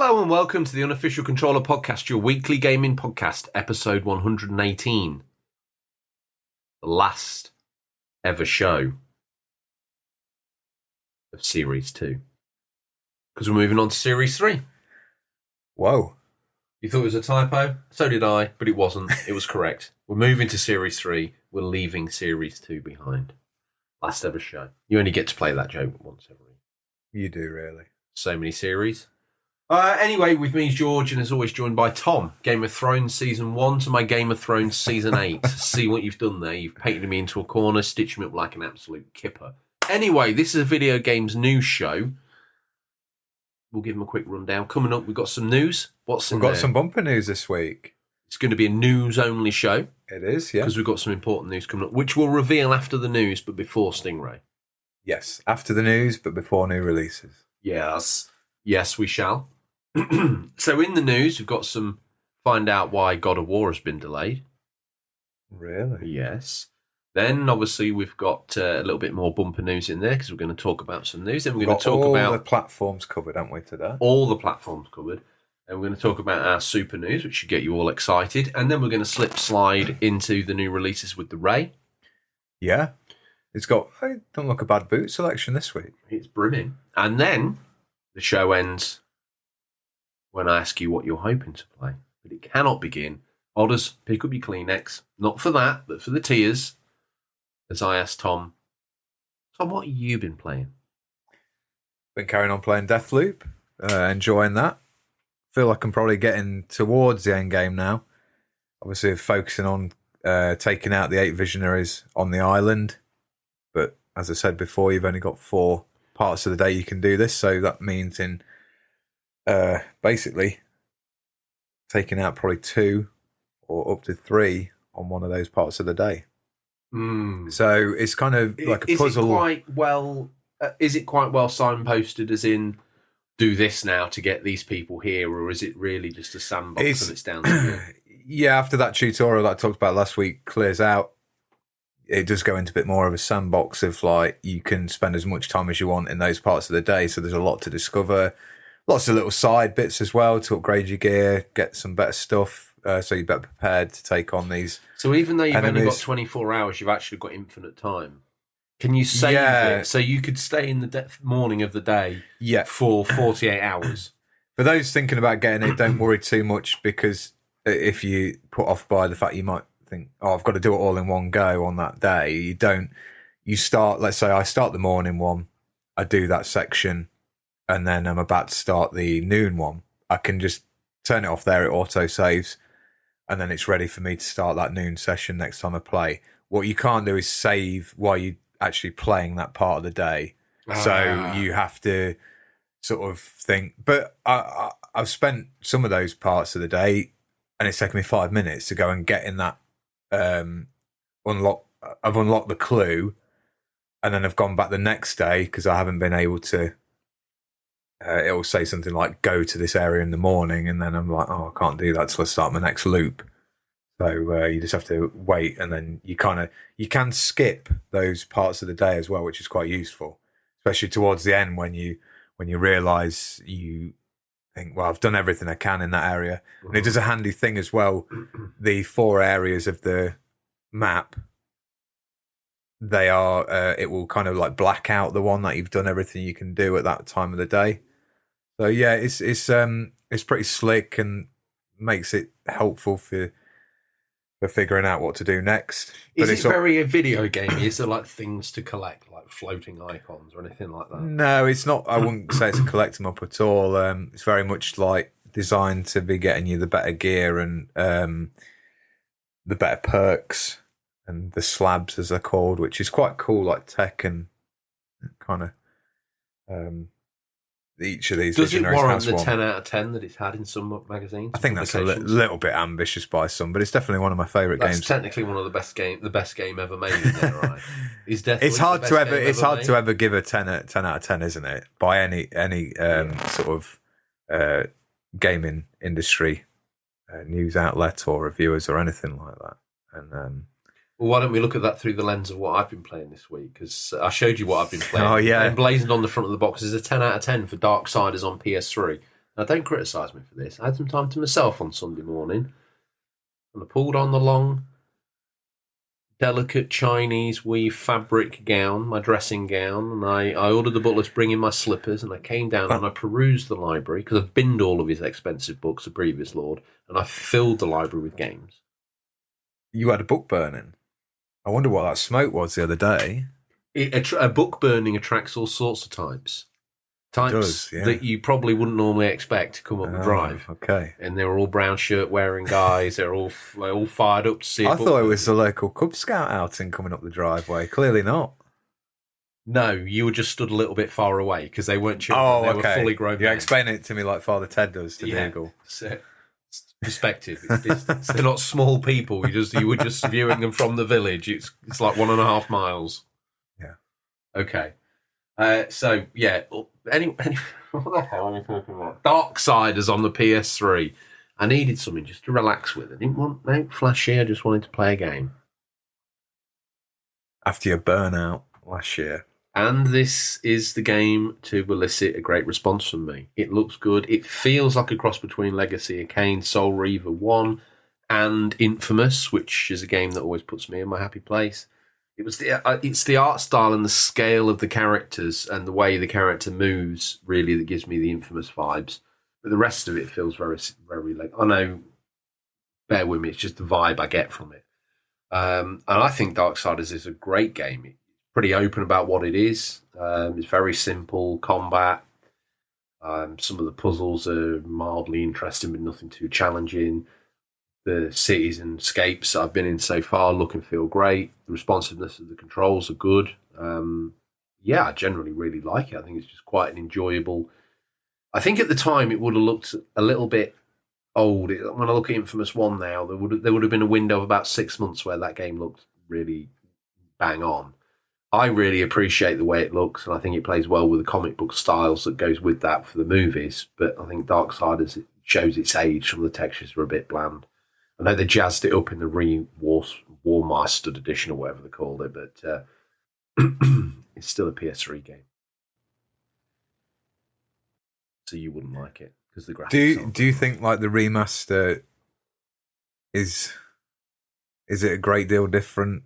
Hello and welcome to the Unofficial Controller Podcast, your weekly gaming podcast, episode 118. The last ever show of Series 2. Because we're moving on to Series 3. Whoa. You thought it was a typo? So did I, but it wasn't. It was correct. We're moving to Series 3. We're leaving Series 2 behind. Last ever show. You only get to play that joke once every week. You do, really. So many series. Anyway, with me is George, and as always joined by Tom. Game of Thrones Season 1 to my Game of Thrones Season 8. See what you've done there. You've painted me into a corner, stitched me up like an absolute kipper. Anyway, this is a video games news show. We'll give them a quick rundown. Coming up, we've got some news. We've got some bumper news this week. It's going to be a news-only show. It is, yeah. Because we've got some important news coming up, which we'll reveal after the news, but before Stingray. Yes, after the news, but before new releases. Yes. Yes, we shall. So in the news, we've got some find out why God of War has been delayed. Really? Yes. Then, obviously, we've got a little bit more bumper news in there because we're going to talk about some news. Then we're going to talk about all the platforms covered, haven't we, today? All the platforms covered. And we're going to talk about our super news, which should get you all excited. And then we're going to slide into the new releases with the Ray. Yeah. It don't look a bad boot selection this week. It's brimming. And then the show ends when I ask you what you're hoping to play. But it cannot begin. Odders, pick up your Kleenex. Not for that, but for the tears. As I asked Tom, what have you been playing? Been carrying on playing Deathloop. Enjoying that. Feel like I'm probably getting towards the end game now. Obviously, focusing on taking out the 8 visionaries on the island. But as I said before, you've only got 4 parts of the day you can do this. So that means in basically taking out probably 2 or up to 3 on one of those parts of the day. So it's kind of like a puzzle. Is it quite well signposted as in do this now to get these people here, or is it really just a sandbox and it's down to you? Yeah, after that tutorial that I talked about last week clears out, it does go into a bit more of a sandbox of like you can spend as much time as you want in those parts of the day. So there's a lot to discover. Lots of little side bits as well to upgrade your gear, get some better stuff. So you're better prepared to take on these. So even though you've enemies. only got 24 hours, you've actually got infinite time. Can you save it so you could stay in the morning of the day for 48 hours? For those thinking about getting it, don't worry too much, because if you put off by the fact you might think, I've got to do it all in one go on that day, you don't. You start, let's say I start the morning one, I do that section, and then I'm about to start the noon one. I can just turn it off there, it auto-saves, and then it's ready for me to start that noon session next time I play. What you can't do is save while you're actually playing that part of the day. So you have to sort of think. But I've spent some of those parts of the day, and it's taken me 5 minutes to go and get in that unlock. I've unlocked the clue, and then I've gone back the next day because I haven't been able to. It'll say something like go to this area in the morning, and then I'm like, I can't do that till I start my next loop. So you just have to wait, and then you can skip those parts of the day as well, which is quite useful, especially towards the end when you realise you think, well, I've done everything I can in that area. And it does a handy thing as well. The 4 areas of the map, they are it will kind of like black out the one that you've done everything you can do at that time of the day. So yeah, it's pretty slick and makes it helpful for figuring out what to do next. Is it very a video game? Is there like things to collect, like floating icons or anything like that? No, it's not. I wouldn't say it's a collect 'em up at all. It's very much like designed to be getting you the better gear and the better perks and the slabs, as they're called, which is quite cool, like tech and kind of each of these. Does it warrant the 10 out of 10 that it's had in some magazines? I think that's a little bit ambitious by some, but it's definitely one of my favourite games. It's technically one of the best game ever made. In there, right? It's hard to ever give a 10 out of 10, isn't it? By any sort of gaming industry news outlet or reviewers or anything like that. And well, why don't we look at that through the lens of what I've been playing this week? Because I showed you what I've been playing. Oh, yeah. Emblazoned on the front of the box is a 10 out of 10 for Darksiders on PS3. Now, don't criticise me for this. I had some time to myself on Sunday morning, and I pulled on the long, delicate Chinese weave fabric gown, my dressing gown, and I ordered the butler to bring in my slippers, and I came down and I perused the library, because I've binned all of his expensive books, the previous lord, and I filled the library with games. You had a book burning. I wonder what that smoke was the other day. A book burning attracts all sorts of types. Types that you probably wouldn't normally expect to come up the drive. Okay. And they were all brown shirt wearing guys. They're all fired up to see. I thought it was the local Cub Scout outing coming up the driveway. Clearly not. No, you were just stood a little bit far away because they weren't children. Oh, they were fully grown. Yeah, explain it to me like Father Ted does to Nigel. So, perspective. They're not small people. You were just viewing them from the village. It's like 1.5 miles. Yeah. Okay. So yeah. Anyway, what the hell am I talking about? Darksiders on the PS3. I needed something just to relax with. I didn't want no flashy. I just wanted to play a game. After your burnout last year. And this is the game to elicit a great response from me. It looks good. It feels like a cross between Legacy of Kain, Soul Reaver 1, and Infamous, which is a game that always puts me in my happy place. It's the art style and the scale of the characters and the way the character moves, really, that gives me the Infamous vibes. But the rest of it feels very, very like, I know, bear with me, it's just the vibe I get from it. And I think Darksiders is a great game. It's pretty open about what it is. It's very simple combat. Some of the puzzles are mildly interesting, but nothing too challenging. The cities and escapes I've been in so far look and feel great. The responsiveness of the controls are good. I generally really like it. I think it's just quite an enjoyable. I think at the time it would have looked a little bit old. When I look at Infamous 1 now, there would have been a window of about 6 months where that game looked really bang on. I really appreciate the way it looks, and I think it plays well with the comic book styles that goes with that for the movies. But I think Darksiders, it shows its age. Some of the textures are a bit bland. I know they jazzed it up in the War Mastered edition or whatever they called it, but it's still a PS3 game. So you wouldn't like it because the graphics. Do you think like the remaster is it a great deal different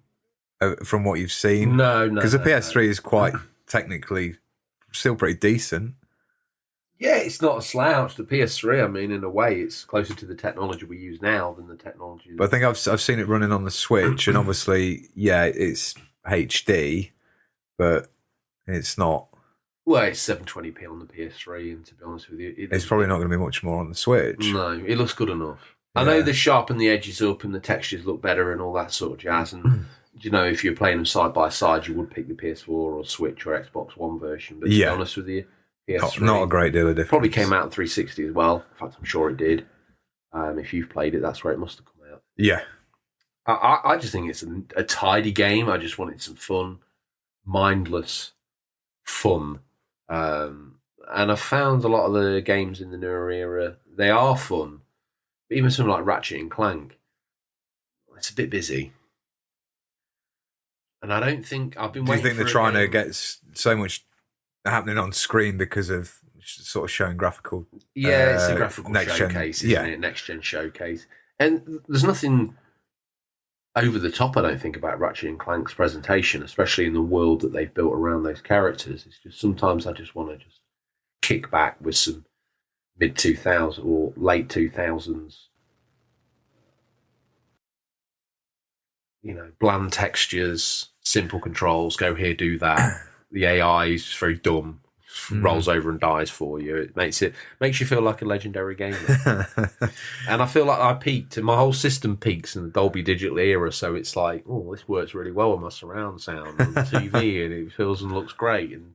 from what you've seen? No, because the PS3 is quite technically still pretty decent. Yeah, it's not a slouch. The PS3, I mean, in a way, it's closer to the technology we use now than the technology. But I think I've seen it running on the Switch, and obviously, yeah, it's HD, but it's not. Well, it's 720p on the PS3, and to be honest with you, it's probably not going to be much more on the Switch. No, it looks good enough. Yeah. I know they sharpen the edges up, and the textures look better, and all that sort of jazz. And you know, if you're playing them side by side, you would pick the PS4 or Switch or Xbox One version. But to be honest with you. PS3. Not a great deal of difference. Probably came out in 360 as well. In fact, I'm sure it did. If you've played it, that's where it must have come out. Yeah. I just think it's a tidy game. I just wanted some fun, mindless fun. And I found a lot of the games in the newer era, they are fun. But even something like Ratchet and Clank, it's a bit busy. And I don't think I've been waiting. Do you think they're trying to get so much happening on screen because of sort of showing graphical? Yeah, it's a graphical showcase, isn't it? Next gen showcase. And there's nothing over the top, I don't think, about Ratchet and Clank's presentation, especially in the world that they've built around those characters. It's just sometimes I just want to just kick back with some mid 2000s or late 2000s, you know, bland textures, simple controls, go here, do that. The AI is just very dumb, rolls over and dies for you. It makes you feel like a legendary gamer. And I feel like I peaked, and my whole system peaks in the Dolby Digital era. So it's like, oh, this works really well with my surround sound on the TV, and it feels and looks great. And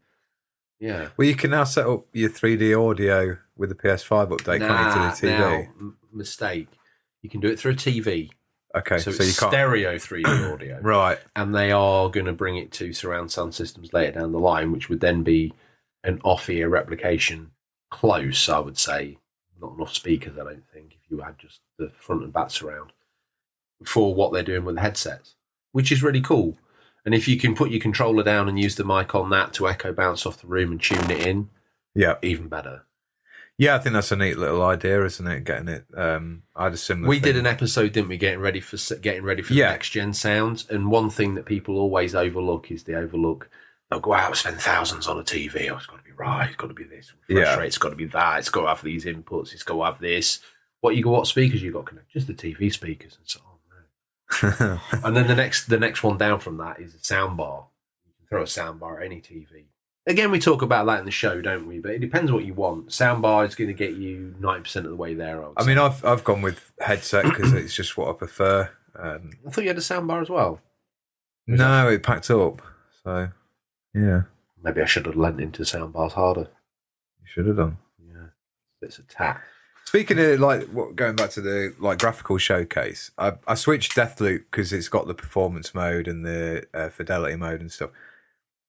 yeah, well, you can now set up your 3D audio with the PS5 update, can't you, to the TV? Mistake. You can do it through a TV. Okay, so you it's can't stereo 3D audio. Right. And they are going to bring it to surround sound systems later down the line, which would then be an off-ear replication close, I would say. Not enough speakers, I don't think, if you had just the front and back surround, for what they're doing with the headsets, which is really cool. And if you can put your controller down and use the mic on that to echo bounce off the room and tune it in, yeah, even better. Yeah, I think that's a neat little idea, isn't it? Getting it. I had a similar. We did thing. an episode, didn't we? Getting ready for the Yeah. next gen sounds. And one thing that people always overlook is they'll go out and spend thousands on a TV. Oh, it's got to be right. It's got to be this. Refresh rate, it's got to be that. It's got to have these inputs. It's got to have this. What speakers you got connected? Just the TV speakers and so on. And then the next one down from that is a sound bar. You can throw a sound bar at any TV. Again, we talk about that in the show, don't we? But it depends what you want. Soundbar is going to get you 90% of the way there. I mean, I've gone with headset because it's just what I prefer. I thought you had a soundbar as well. No, it packed up. So, yeah. Maybe I should have lent into soundbars harder. You should have done. Yeah, it's a tap. Speaking of going back to the graphical showcase, I switched Deathloop because it's got the performance mode and the fidelity mode and stuff.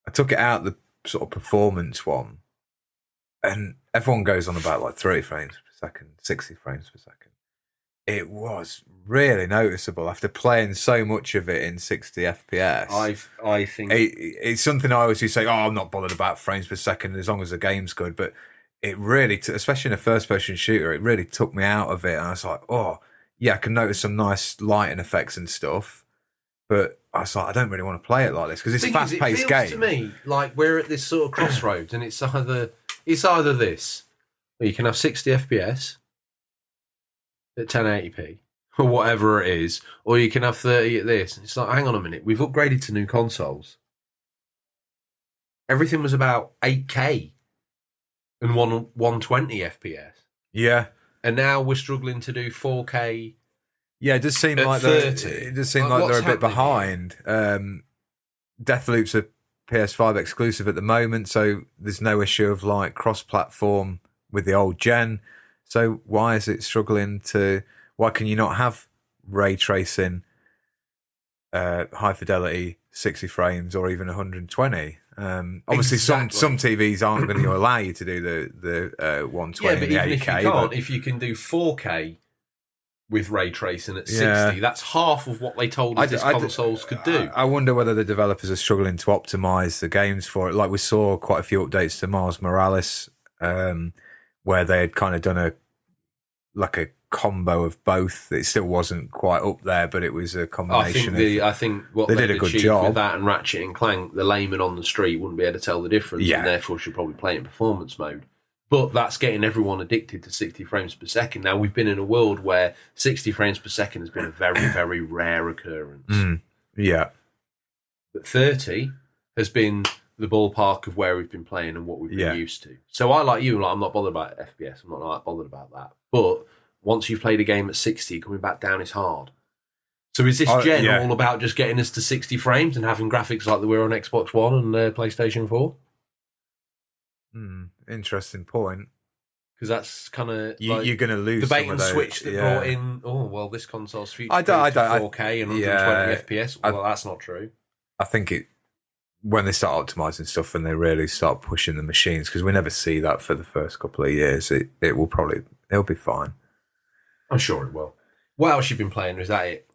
I took it out the sort of performance one, and everyone goes on about like 30 frames per second, 60 frames per second. It was really noticeable after playing so much of it in 60 FPS. I think it's something I always say, I'm not bothered about frames per second as long as the game's good, but it really, especially in a first-person shooter, it really took me out of it, and I was like, I can notice some nice lighting effects and stuff, but I was like, I don't really want to play it like this because it's a fast-paced game. It feels to me like we're at this sort of crossroads, and it's either this, or you can have 60 FPS at 1080p or whatever it is, or you can have 30 at this. It's like, hang on a minute, we've upgraded to new consoles. Everything was about 8K and 120 FPS. Yeah, and now we're struggling to do 4K. Yeah, it does seem like they're a bit behind. Deathloop's a PS5 exclusive at the moment, so there's no issue of like cross-platform with the old gen. So why is it struggling to? Why can you not have ray tracing, high fidelity, 60 frames, or even 120? Obviously, some TVs aren't going to allow you to do the 120. Yeah, but even 8K, if you can't, if you can do 4K with ray tracing at 60, that's half of what they told us consoles could do. I wonder whether the developers are struggling to optimize the games for it. Like we saw quite a few updates to Miles Morales, where they had kind of done a combo of both. It still wasn't quite up there, but it was a combination. I think what they did a good job with that and Ratchet and Clank, the layman on the street wouldn't be able to tell the difference, and therefore should probably play it in performance mode. But that's getting everyone addicted to 60 frames per second. Now, we've been in a world where 60 frames per second has been a very, very rare occurrence. Yeah. But 30 has been the ballpark of where we've been playing and what we've been used to. So I, like you, I'm not bothered about FPS. I'm not bothered about that. But once you've played a game at 60, coming back down is hard. So is this gen all about just getting us to 60 frames and having graphics like they were on Xbox One and PlayStation 4? Interesting point. Because that's kind of you're going to lose the bait some and of those, switch that brought in. Oh well, this console's future 4K and 120 FPS. Well, that's not true. I think when they start optimizing stuff and they really start pushing the machines, because we never see that for the first couple of years, it'll be fine. I'm sure it will. What else you been playing? Is that it?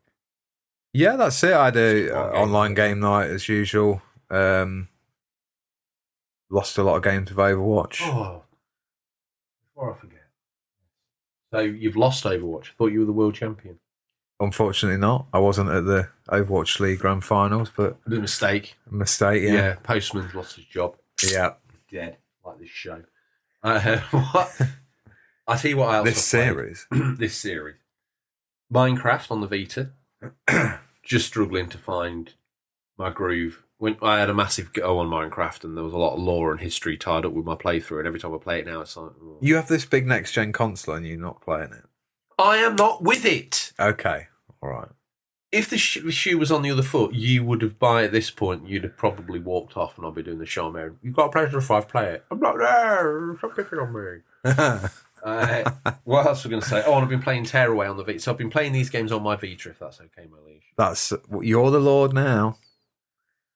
Yeah, that's it. I had a online game night as usual. Lost a lot of games of Overwatch. Oh, before I forget. So you've lost Overwatch. I thought you were the world champion. Unfortunately not. I wasn't at the Overwatch League Grand Finals, but... A mistake. Yeah. Postman's lost his job. Yeah. Dead, like this show. What? I'll tell you what else. This series? This series. Minecraft on the Vita. Just struggling to find my groove. When I had a massive go on Minecraft, and there was a lot of lore and history tied up with my playthrough, and every time I play it now, it's like... Oh. You have this big next-gen console and you're not playing it? I am not with it. Okay, all right. If the shoe was on the other foot, you would have, by at this point, you'd have probably walked off and I'll be doing the show. You've got a PlayStation 5, play it. I'm not there. Stop picking on me. What else was I going to say? Oh, and I've been playing Tearaway on the Vita. So I've been playing these games on my Vita, if that's okay, my liege. You're the Lord now.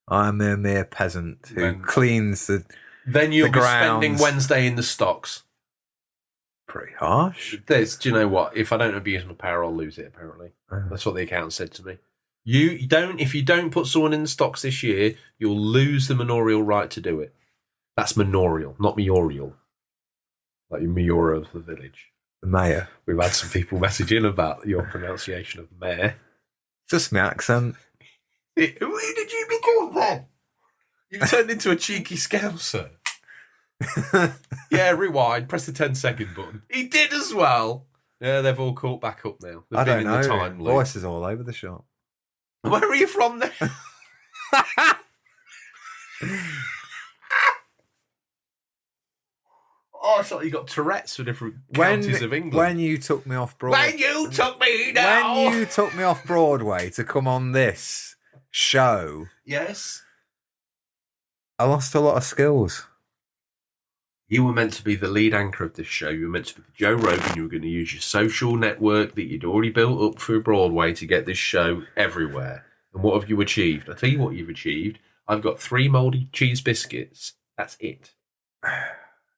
I'm a mere peasant who cleans the Then you'll be grounds. spending Wednesday in the stocks. Pretty harsh. Do you know what? If I don't abuse my power, I'll lose it, apparently. That's what the accountant said to me. If you don't put someone in the stocks this year, you'll lose the manorial right to do it. That's manorial, not mayoral. Like your mayor of the village. The mayor. We've had some people message in about your pronunciation of mayor. Just my accent. Who did you become then? You turned into a cheeky scouser. Yeah, rewind. Press the 10-second button. He did as well. Yeah, they've all caught back up now. They've I been don't in know. the time loop. Voices all over the shop. Where are you from then? Oh, it's like you got Tourette's for different counties of England. When you took me off Broadway. When you took me down. When you took me off Broadway to come on this show. Yes. I lost a lot of skills. You were meant to be the lead anchor of this show. You were meant to be Joe Rogan. You were going to use your social network that you'd already built up through Broadway to get this show everywhere. And what have you achieved? I'll tell you what you've achieved. I've got 3 mouldy cheese biscuits. That's it.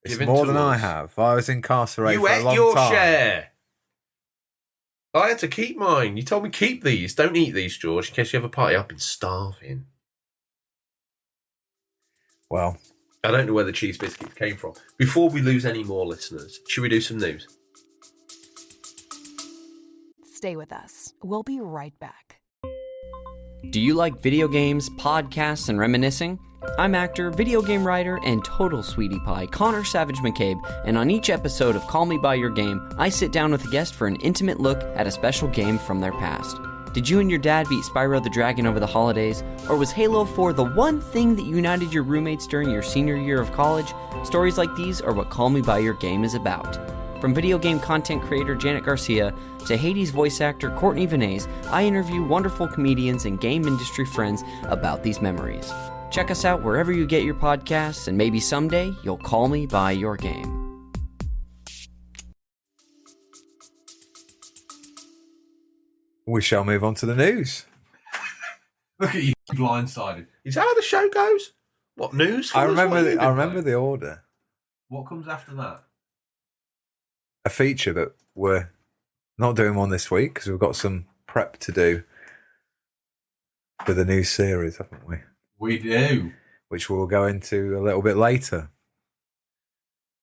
It's Given more to than I us. have. I was incarcerated You for a ate long your time. share. I had to keep mine. You told me keep these. Don't eat these, George, in case you have a party. I've been starving. Well, I don't know where the cheese biscuits came from. Before we lose any more listeners, should we do some news? Stay with us. We'll be right back. Do you like video games, podcasts, and reminiscing? I'm actor, video game writer, and total sweetie pie Connor Savage McCabe, and on each episode of Call Me By Your Game, I sit down with a guest for an intimate look at a special game from their past. Did you and your dad beat Spyro the Dragon over the holidays? Or was Halo 4 the one thing that united your roommates during your senior year of college? Stories like these are what Call Me By Your Game is about. From video game content creator Janet Garcia to Hades voice actor Courtney Vinay's, I interview wonderful comedians and game industry friends about these memories. Check us out wherever you get your podcasts, and maybe someday you'll call me by your game. we shall move on to the news. Look at you, blindsided. Is that how the show goes? What, news? I What remember. have you been remember playing? the order. What comes after that? A feature that we're not doing one this week because we've got some prep to do for the new series, haven't we? We do. Which we'll go into a little bit later.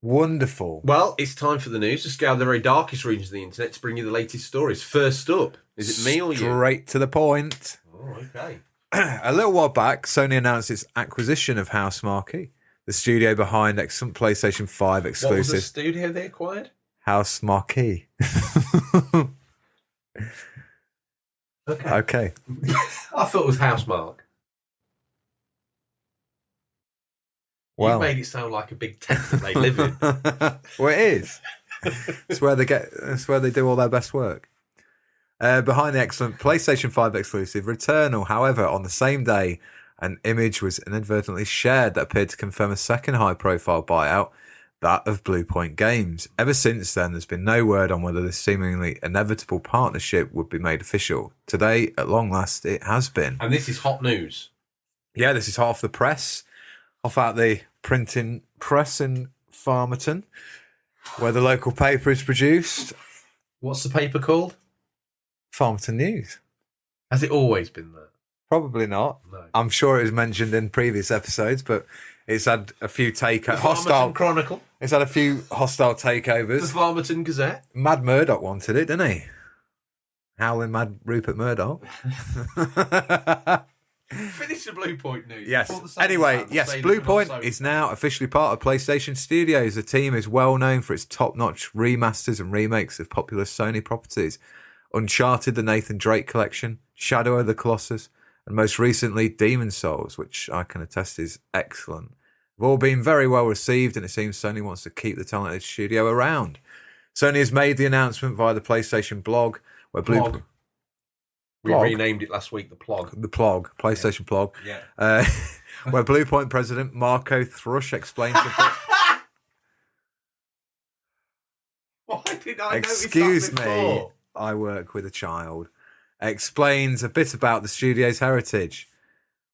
Wonderful. Well, it's time for the news to scour the very darkest regions of the internet to bring you the latest stories. First up, is it me or you? Straight to the point. Oh, okay. A little while back, Sony announced its acquisition of House Marquee, the studio behind excellent PlayStation 5 What was the exclusive studio they acquired? House Marquee. Okay. Okay. I thought it was Housemark. Well, You made it sound like a big tent that they live in. well, it is. It's where they get. It's where they do all their best work. Behind the excellent PlayStation 5 exclusive Returnal, however, on the same day, an image was inadvertently shared that appeared to confirm a second high-profile buyout, that of Bluepoint Games. Ever since then, there's been no word on whether this seemingly inevitable partnership would be made official. Today, at long last, it has been. And this is hot news. Yeah, this is half the press, off out the printing press in Farmerton, where the local paper is produced. What's the paper called? Farmerton News. Has it always been that? Probably not. No. I'm sure it was mentioned in previous episodes, but it's had a few The hostile. Farmerton Chronicle. It's had a few hostile The takeovers. Farmerton Gazette. Mad Murdoch wanted it, didn't he? Howling Mad Rupert Murdoch. Finish the Bluepoint news. Yes. Before the sun Anyway, comes out, yes, say that we're not Bluepoint so- is now officially part of PlayStation Studios. The team is well known for its top-notch remasters and remakes of popular Sony properties. Uncharted, the Nathan Drake collection, Shadow of the Colossus, and most recently Demon's Souls, which I can attest is excellent. Have all been very well received, and it seems Sony wants to keep the talented studio around. Sony has made the announcement via the PlayStation blog, where Plog. We Plog. renamed it last week, the Plog. the plog, PlayStation blog, Yeah. where Bluepoint president Marco Thrush explains a bit. Why did I notice Excuse that me, before? I work with a child. Explains a bit about the studio's heritage.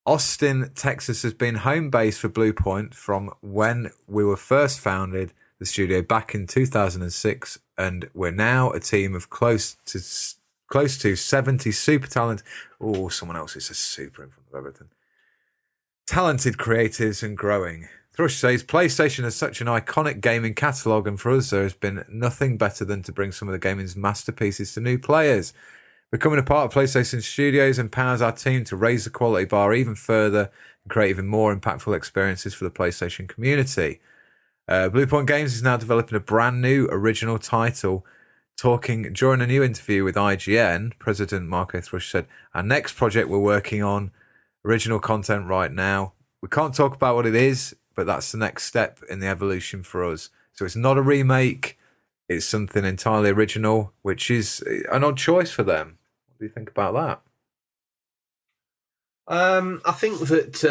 Austin, Texas has been home base for Bluepoint from when we were first founded, the studio back in 2006, and we're now a team of close to 70 super talented. Oh, someone else is a super in front of everything. Talented creatives and growing. Thrush says, PlayStation has such an iconic gaming catalogue, and for us there has been nothing better than to bring some of the gaming's masterpieces to new players. Becoming a part of PlayStation Studios empowers our team to raise the quality bar even further and create even more impactful experiences for the PlayStation community. Bluepoint Games is now developing a brand new original title. Talking during a new interview with IGN, President Marco Thrush said, "Our next project we're working on, original content right now. We can't talk about what it is, but that's the next step in the evolution for us. So it's not a remake, it's something entirely original, which is an odd choice for them." What do you think about that? I think that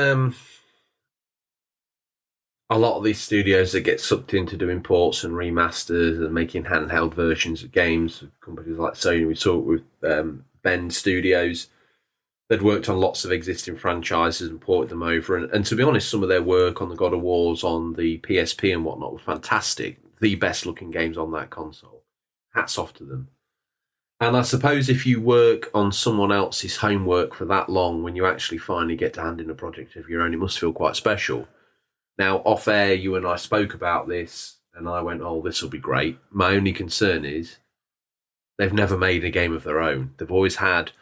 a lot of these studios that get sucked into doing ports and remasters and making handheld versions of games, companies like Sony, we saw it with Bend Studios. They'd worked on lots of existing franchises and ported them over. And to be honest, some of their work on the God of Wars on the PSP and whatnot was fantastic. The best looking games on that console. Hats off to them. And I suppose if you work on someone else's homework for that long, when you actually finally get to hand in a project of your own, it must feel quite special. Now, off air, you and I spoke about this, and I went, oh, this will be great. My only concern is they've never made a game of their own. They've always had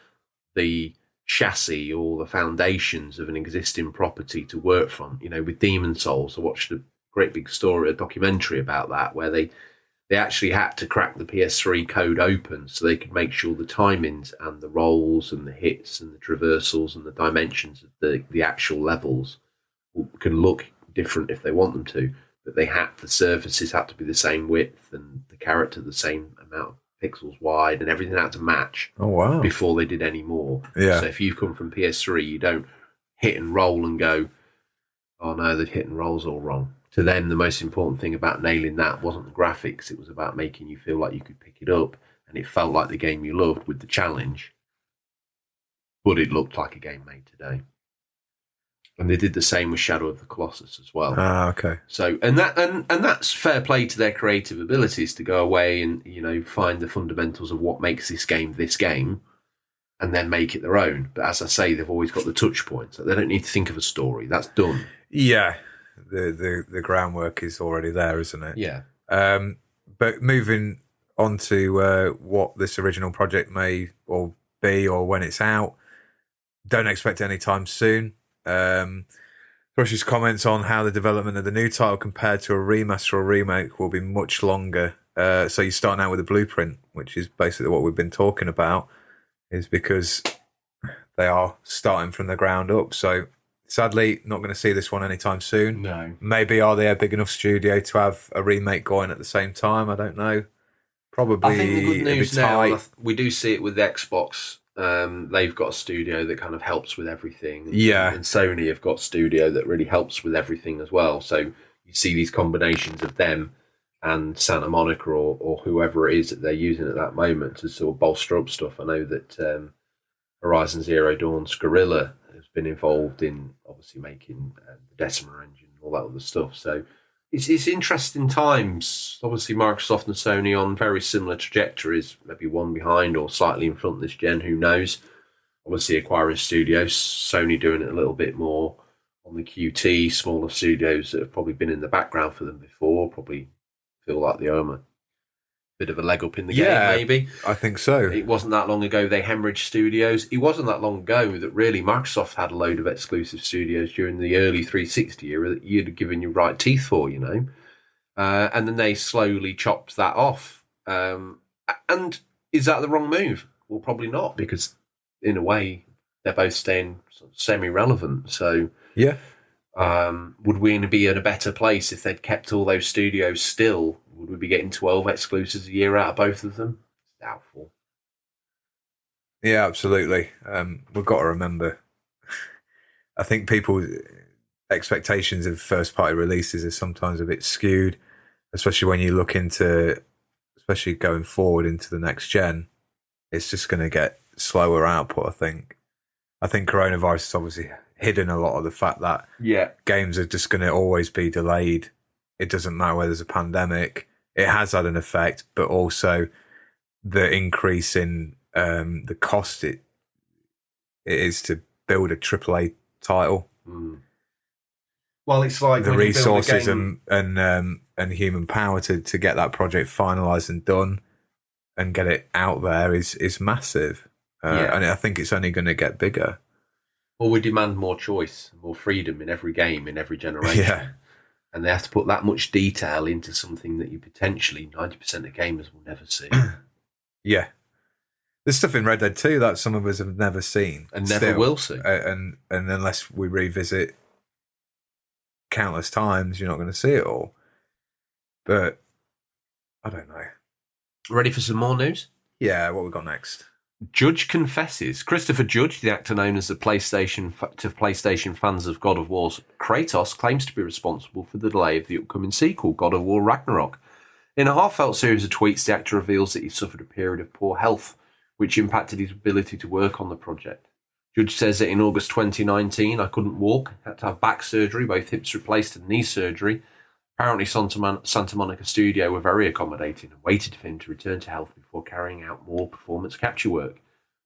the chassis or the foundations of an existing property to work from. You know, with Demon Souls, I watched a great big story, a documentary about that, where they actually had to crack the PS3 code open so they could make sure the timings and the rolls and the hits and the traversals and the dimensions of the actual levels can look different if they want them to, but the surfaces had to be the same width and the character the same amount of pixels wide and everything had to match. Oh, wow. Before they did any more. Yeah. So if you've come from PS3, you don't hit and roll and go, oh no, the hit and roll's all wrong. To them, the most important thing about nailing that wasn't the graphics, it was about making you feel like you could pick it up and it felt like the game you loved with the challenge, but it looked like a game made today. And they did the same with Shadow of the Colossus as well. Ah, okay. So, and that's fair play to their creative abilities to go away and, you know, find the fundamentals of what makes this game, and then make it their own. But as I say, they've always got the touch points. They don't need to think of a story. That's done. Yeah, the groundwork is already there, isn't it? Yeah. But moving on to what this original project may or be or when it's out, don't expect it anytime soon. Thrush's comments on how the development of the new title compared to a remaster or remake will be much longer. So you're starting out with a blueprint, which is basically what we've been talking about, is because they are starting from the ground up. So sadly, not going to see this one anytime soon. No. Maybe are they a big enough studio to have a remake going at the same time? I don't know. Probably. I think the good news now, tight. we do see it with Xbox. They've got a studio that kind of helps with everything. Yeah. And Sony have got a studio that really helps with everything as well. So you see these combinations of them and Santa Monica or whoever it is that they're using at that moment to sort of bolster up stuff. I know that Horizon Zero Dawn's Guerrilla has been involved in obviously making the Decima engine and all that other stuff. So it's interesting times. Obviously, Microsoft and Sony on very similar trajectories, maybe one behind or slightly in front this gen, who knows? Obviously, acquiring studios, Sony doing it a little bit more on the QT, smaller studios that have probably been in the background for them before, probably feel like they owe them a bit of a leg up in the game, maybe. I think so. It wasn't that long ago they hemorrhaged studios. It wasn't that long ago that really Microsoft had a load of exclusive studios during the early 360 era that you'd have given your right teeth for, you know. And then they slowly chopped that off. And is that the wrong move? Well, probably not, because in a way they're both staying sort of semi-relevant. So yeah, would we be in a better place if they'd kept all those studios still? Would we be getting 12 exclusives a year out of both of them? It's doubtful. Yeah, absolutely. We've got to remember, I think people's expectations of first-party releases are sometimes a bit skewed, especially when you look into, especially going forward into the next gen. It's just going to get slower output, I think. I think coronavirus has obviously hidden a lot of the fact that games are just going to always be delayed. It doesn't matter whether there's a pandemic. It has had an effect, but also the increase in the cost it is to build a AAA title. Well, it's like the when you build a resources game- and human power to get that project finalised and done and get it out there is massive. Yeah. And I think it's only going to get bigger. Well, we demand more choice, more freedom in every game, in every generation. Yeah. And they have to put that much detail into something that you potentially 90% of gamers will never see. Yeah. There's stuff in Red Dead 2 that some of us have never seen. And never will see. And unless we revisit countless times, you're not going to see it all. But I don't know. Ready for some more news? Yeah, what we got next? Judge confesses. Christopher Judge, the actor known as the PlayStation fans of God of War's Kratos, claims to be responsible for the delay of the upcoming sequel, God of War Ragnarok. In a heartfelt series of tweets, the actor reveals that he suffered a period of poor health, which impacted his ability to work on the project. Judge says that in August 2019, I couldn't walk, had to have back surgery, both hips replaced and knee surgery. Apparently, Santa Monica Studio were very accommodating and waited for him to return to health before carrying out more performance capture work.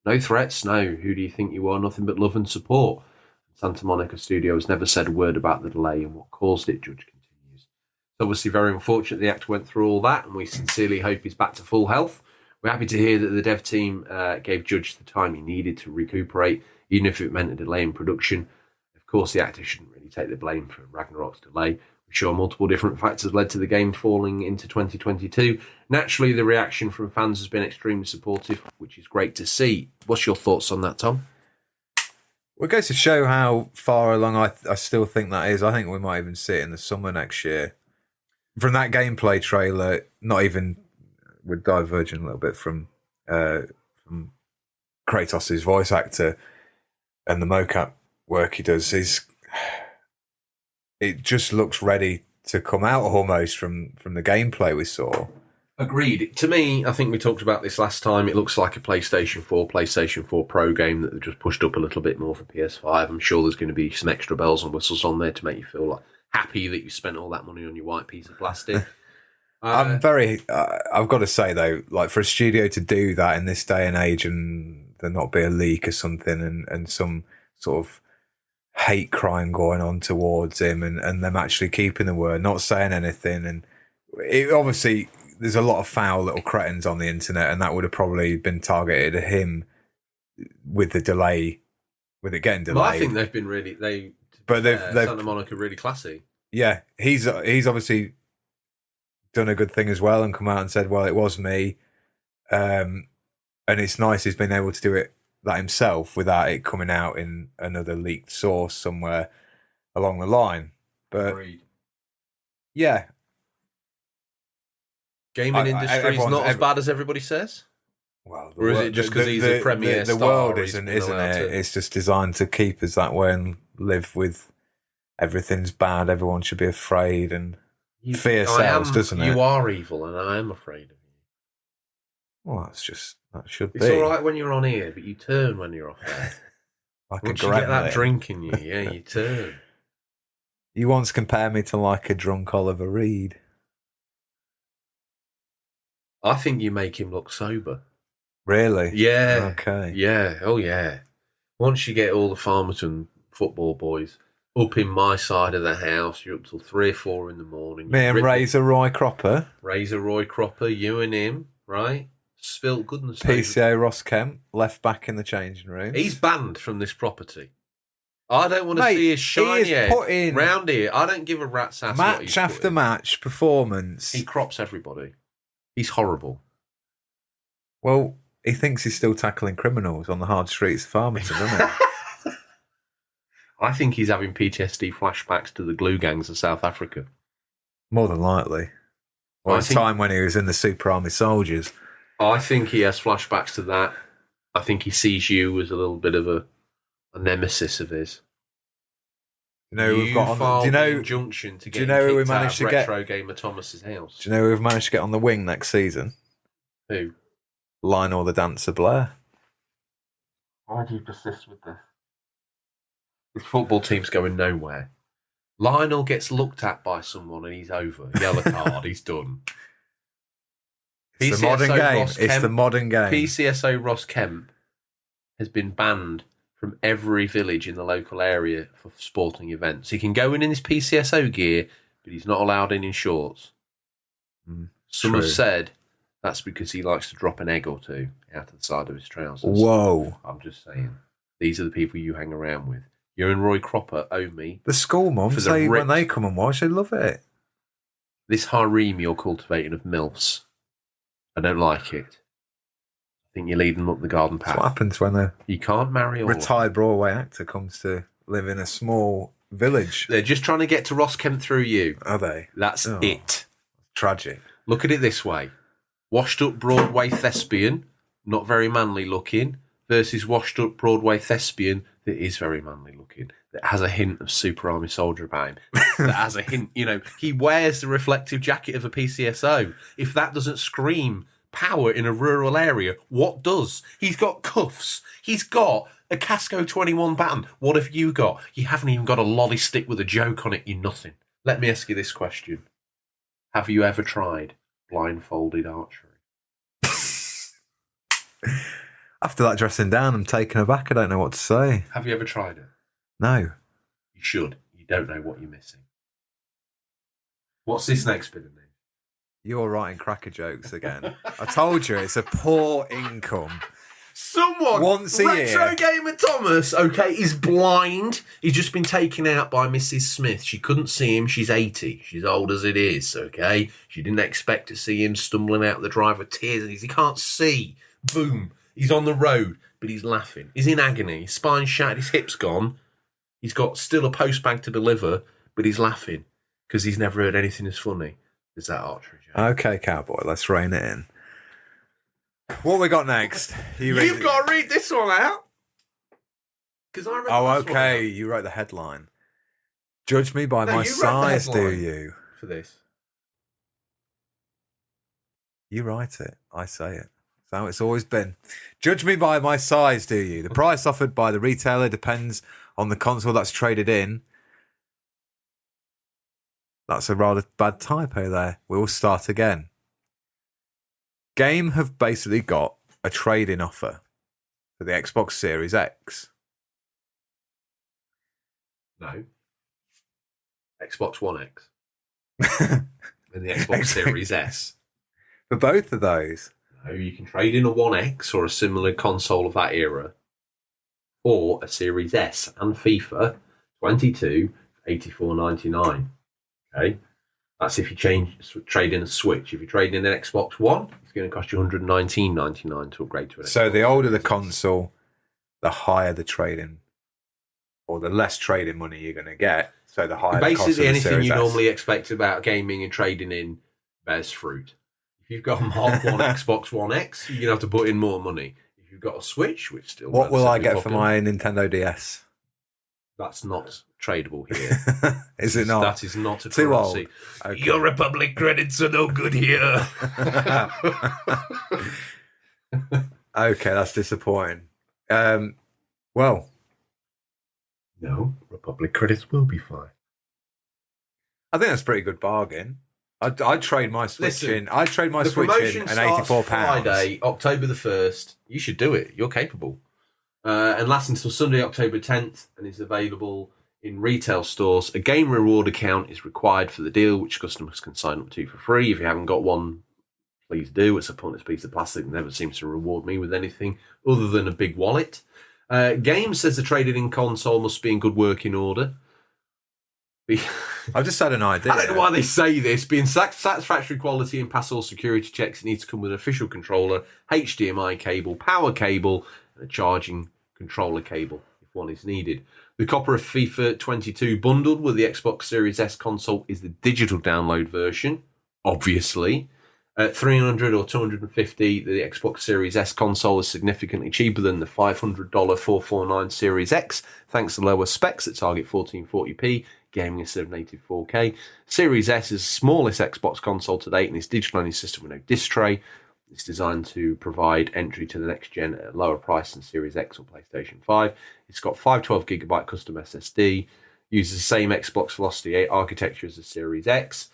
No threats, no. Who do you think you are? Nothing but love and support. Santa Monica Studio has never said a word about the delay and what caused it, Judge continues. It's obviously very unfortunate the actor went through all that, and we sincerely hope he's back to full health. We're happy to hear that the dev team gave Judge the time he needed to recuperate, even if it meant a delay in production. Of course, the actor shouldn't really take the blame for Ragnarok's delay. We're sure multiple different factors led to the game falling into 2022. Naturally, the reaction from fans has been extremely supportive, which is great to see. What's your thoughts on that, Tom? Well, it goes to show how far along I still think that is. I think we might even see it in the summer next year. From that gameplay trailer, not even, we're diverging a little bit from Kratos' voice actor and the mocap work he does. It just looks ready to come out almost from the gameplay we saw. Agreed. To me, I think we talked about this last time, it looks like a PlayStation 4 Pro game that they've just pushed up a little bit more for PS5. I'm sure there's going to be some extra bells and whistles on there to make you feel like happy that you spent all that money on your white piece of plastic. I've got to say though, like for a studio to do that in this day and age and there not be a leak or something and some sort of hate crime going on towards him and them actually keeping the word, not saying anything. And it, obviously there's a lot of foul little cretins on the internet and that would have probably been targeted at him with the delay, with it getting delayed. Well, I think they've been they've Santa Monica really classy. Yeah, he's obviously done a good thing as well and come out and said, well, it was me. And it's nice he's been able to do it that himself without it coming out in another leaked source somewhere along the line. But Agreed. Yeah. Gaming industry is not as bad as everybody says? Well, or is it just because he's a premier the star? world isn't it? It's just designed to keep us that way and live with everything's bad, everyone should be afraid and fear sells, doesn't it? You are evil and I am afraid of you. Well, that should be. It's all right when you're on here, but you turn when you're off there. Like once you get that drink in you, yeah, you turn. You once compared me to like a drunk Oliver Reed. I think you make him look sober. Really? Yeah. Okay. Yeah. Oh, yeah. Once you get all the Farmerton football boys up in my side of the house, you're up till 3 or 4 in the morning. Me and Razor Roy Cropper. Razor Roy Cropper, you and him, right? Spilt goodness. PCO Ross Kemp, left back in the changing room. He's banned from this property. I don't want to see his shiny head round here. I don't give a rat's ass. Match after match, performance. He crops everybody. He's horrible. Well, he thinks he's still tackling criminals on the hard streets of Farmington, doesn't he? I think he's having PTSD flashbacks to the glue gangs of South Africa. More than likely. Or a time when he was in the Super Army Soldiers. I think he has flashbacks to that. I think he sees you as a little bit of a nemesis of his. You know, we've got on. Injunction to get who we managed to get? Retro Gamer Thomas's house. Do you know who we've managed to get on the wing next season? Who? Lionel the Dancer Blair. Why do you persist with this? This football team's going nowhere. Lionel gets looked at by someone and he's over. Yellow card, he's done. It's the modern game. It's the modern game. PCSO Ross Kemp has been banned from every village in the local area for sporting events. He can go in his PCSO gear, but he's not allowed in shorts. Some true. have said that's because he likes to drop an egg or two out of the side of his trousers. Whoa. I'm just saying. These are the people you hang around with. You and Roy Cropper owe me. The school mums say when they come and watch, they love it. This harem you're cultivating of MILFs, I don't like it. I think you're leading them up the garden path. That's what happens when a You can't marry all retired Broadway actor comes to live in a small village. They're just trying to get to Ross Kemp through you. Are they? That's it. Tragic. Look at it this way. Washed up Broadway thespian, not very manly looking, versus washed up Broadway thespian that is very manly looking, that has a hint of Super Army Soldier about him, that has a hint, he wears the reflective jacket of a PCSO. If that doesn't scream power in a rural area, what does? He's got cuffs. He's got a Casco 21 baton. What have you got? You haven't even got a lolly stick with a joke on it, you nothing. Let me ask you this question. Have you ever tried blindfolded archery? After that dressing down, I'm taken aback. I don't know what to say. Have you ever tried it? No. You should. You don't know what you're missing. What's this next bit of news? You're writing cracker jokes again. I told you, it's a poor income. Someone, once a Retro year. Gamer Thomas, okay, is blind. He's just been taken out by Mrs. Smith. She couldn't see him. She's 80. She's old as it is, okay? She didn't expect to see him stumbling out the drive with tears. And he can't see. Boom. He's on the road, but he's laughing. He's in agony. His spine's shattered. His hip's gone. He's got still a post bag to deliver, but he's laughing because he's never heard anything as funny as that archery joke. Okay, cowboy, let's rein it in. What we got next? You've got to read this one out. Because I read Oh, this one okay. out. You wrote the headline. Judge me by No, my you wrote the size, do headline. you? For this. You write it. I say it. That's how it's always been. Judge me by my size, do you? The price offered by the retailer depends on the console that's traded in. That's a rather bad typo there. We'll start again. Game have basically got a trade-in offer for the Xbox Series X. No. Xbox One X. And the Xbox Series S. For both of those. No, you can trade in a One X or a similar console of that era, or a Series S and FIFA 22, $84.99. Okay, that's if you trade in a Switch. If you trade in an Xbox One, it's going to cost you $119.99 to upgrade to an. So Xbox the older the Series S. console, the higher the trade-in, or the less trade-in money you're going to get. So the higher the cost of Basically, the anything Series you S. normally expect about gaming and trading in bears fruit. If you've got a Mark One Xbox One X, you're going to have to put in more money. If you've got a Switch, which still What will I relatively get for popular, my Nintendo DS? That's not tradable here. Is it not? That is not a Too currency. old. Okay. Your Republic credits are no good here. Okay, that's disappointing. Well, No, Republic credits will be fine. I think that's a pretty good bargain. I'd trade my Switch Listen, in. I'd trade my The Switch promotion in an starts £84. Friday, October the 1st. You should do it. You're capable. And lasts until Sunday, October 10th, and is available in retail stores. A game reward account is required for the deal, which customers can sign up to for free. If you haven't got one, please do. It's a pointless piece of plastic that never seems to reward me with anything other than a big wallet. Game says the traded-in console must be in good working order. I've just had an idea. I don't know why they say this. Being satisfactory quality and pass all security checks, it needs to come with an official controller, HDMI cable, power cable, and a charging controller cable if one is needed. The copy of FIFA 22 bundled with the Xbox Series S console is the digital download version, obviously. At $300 or $250, the Xbox Series S console is significantly cheaper than the $500 449 Series X, thanks to lower specs that target 1440p, gaming instead of native 4K. Series S is the smallest Xbox console to date and is digital-only system with no disc tray. It's designed to provide entry to the next gen at a lower price than Series X or PlayStation 5. It's got 512GB custom SSD, uses the same Xbox Velocity 8 architecture as the Series X.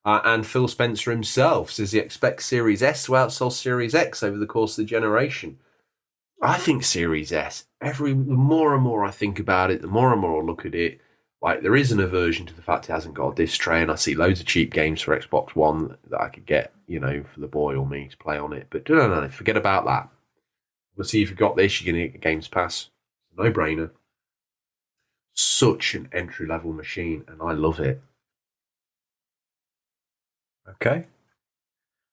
And Phil Spencer himself says he expects Series S to outsell Series X over the course of the generation. I think Series S. The more and more I think about it, the more and more I look at it. Like, there is an aversion to the fact it hasn't got a disc tray, and I see loads of cheap games for Xbox One that I could get, for the boy or me to play on it. But no, forget about that. Obviously, if you've got this, you're going to get a Games Pass. No-brainer. Such an entry-level machine, and I love it. Okay.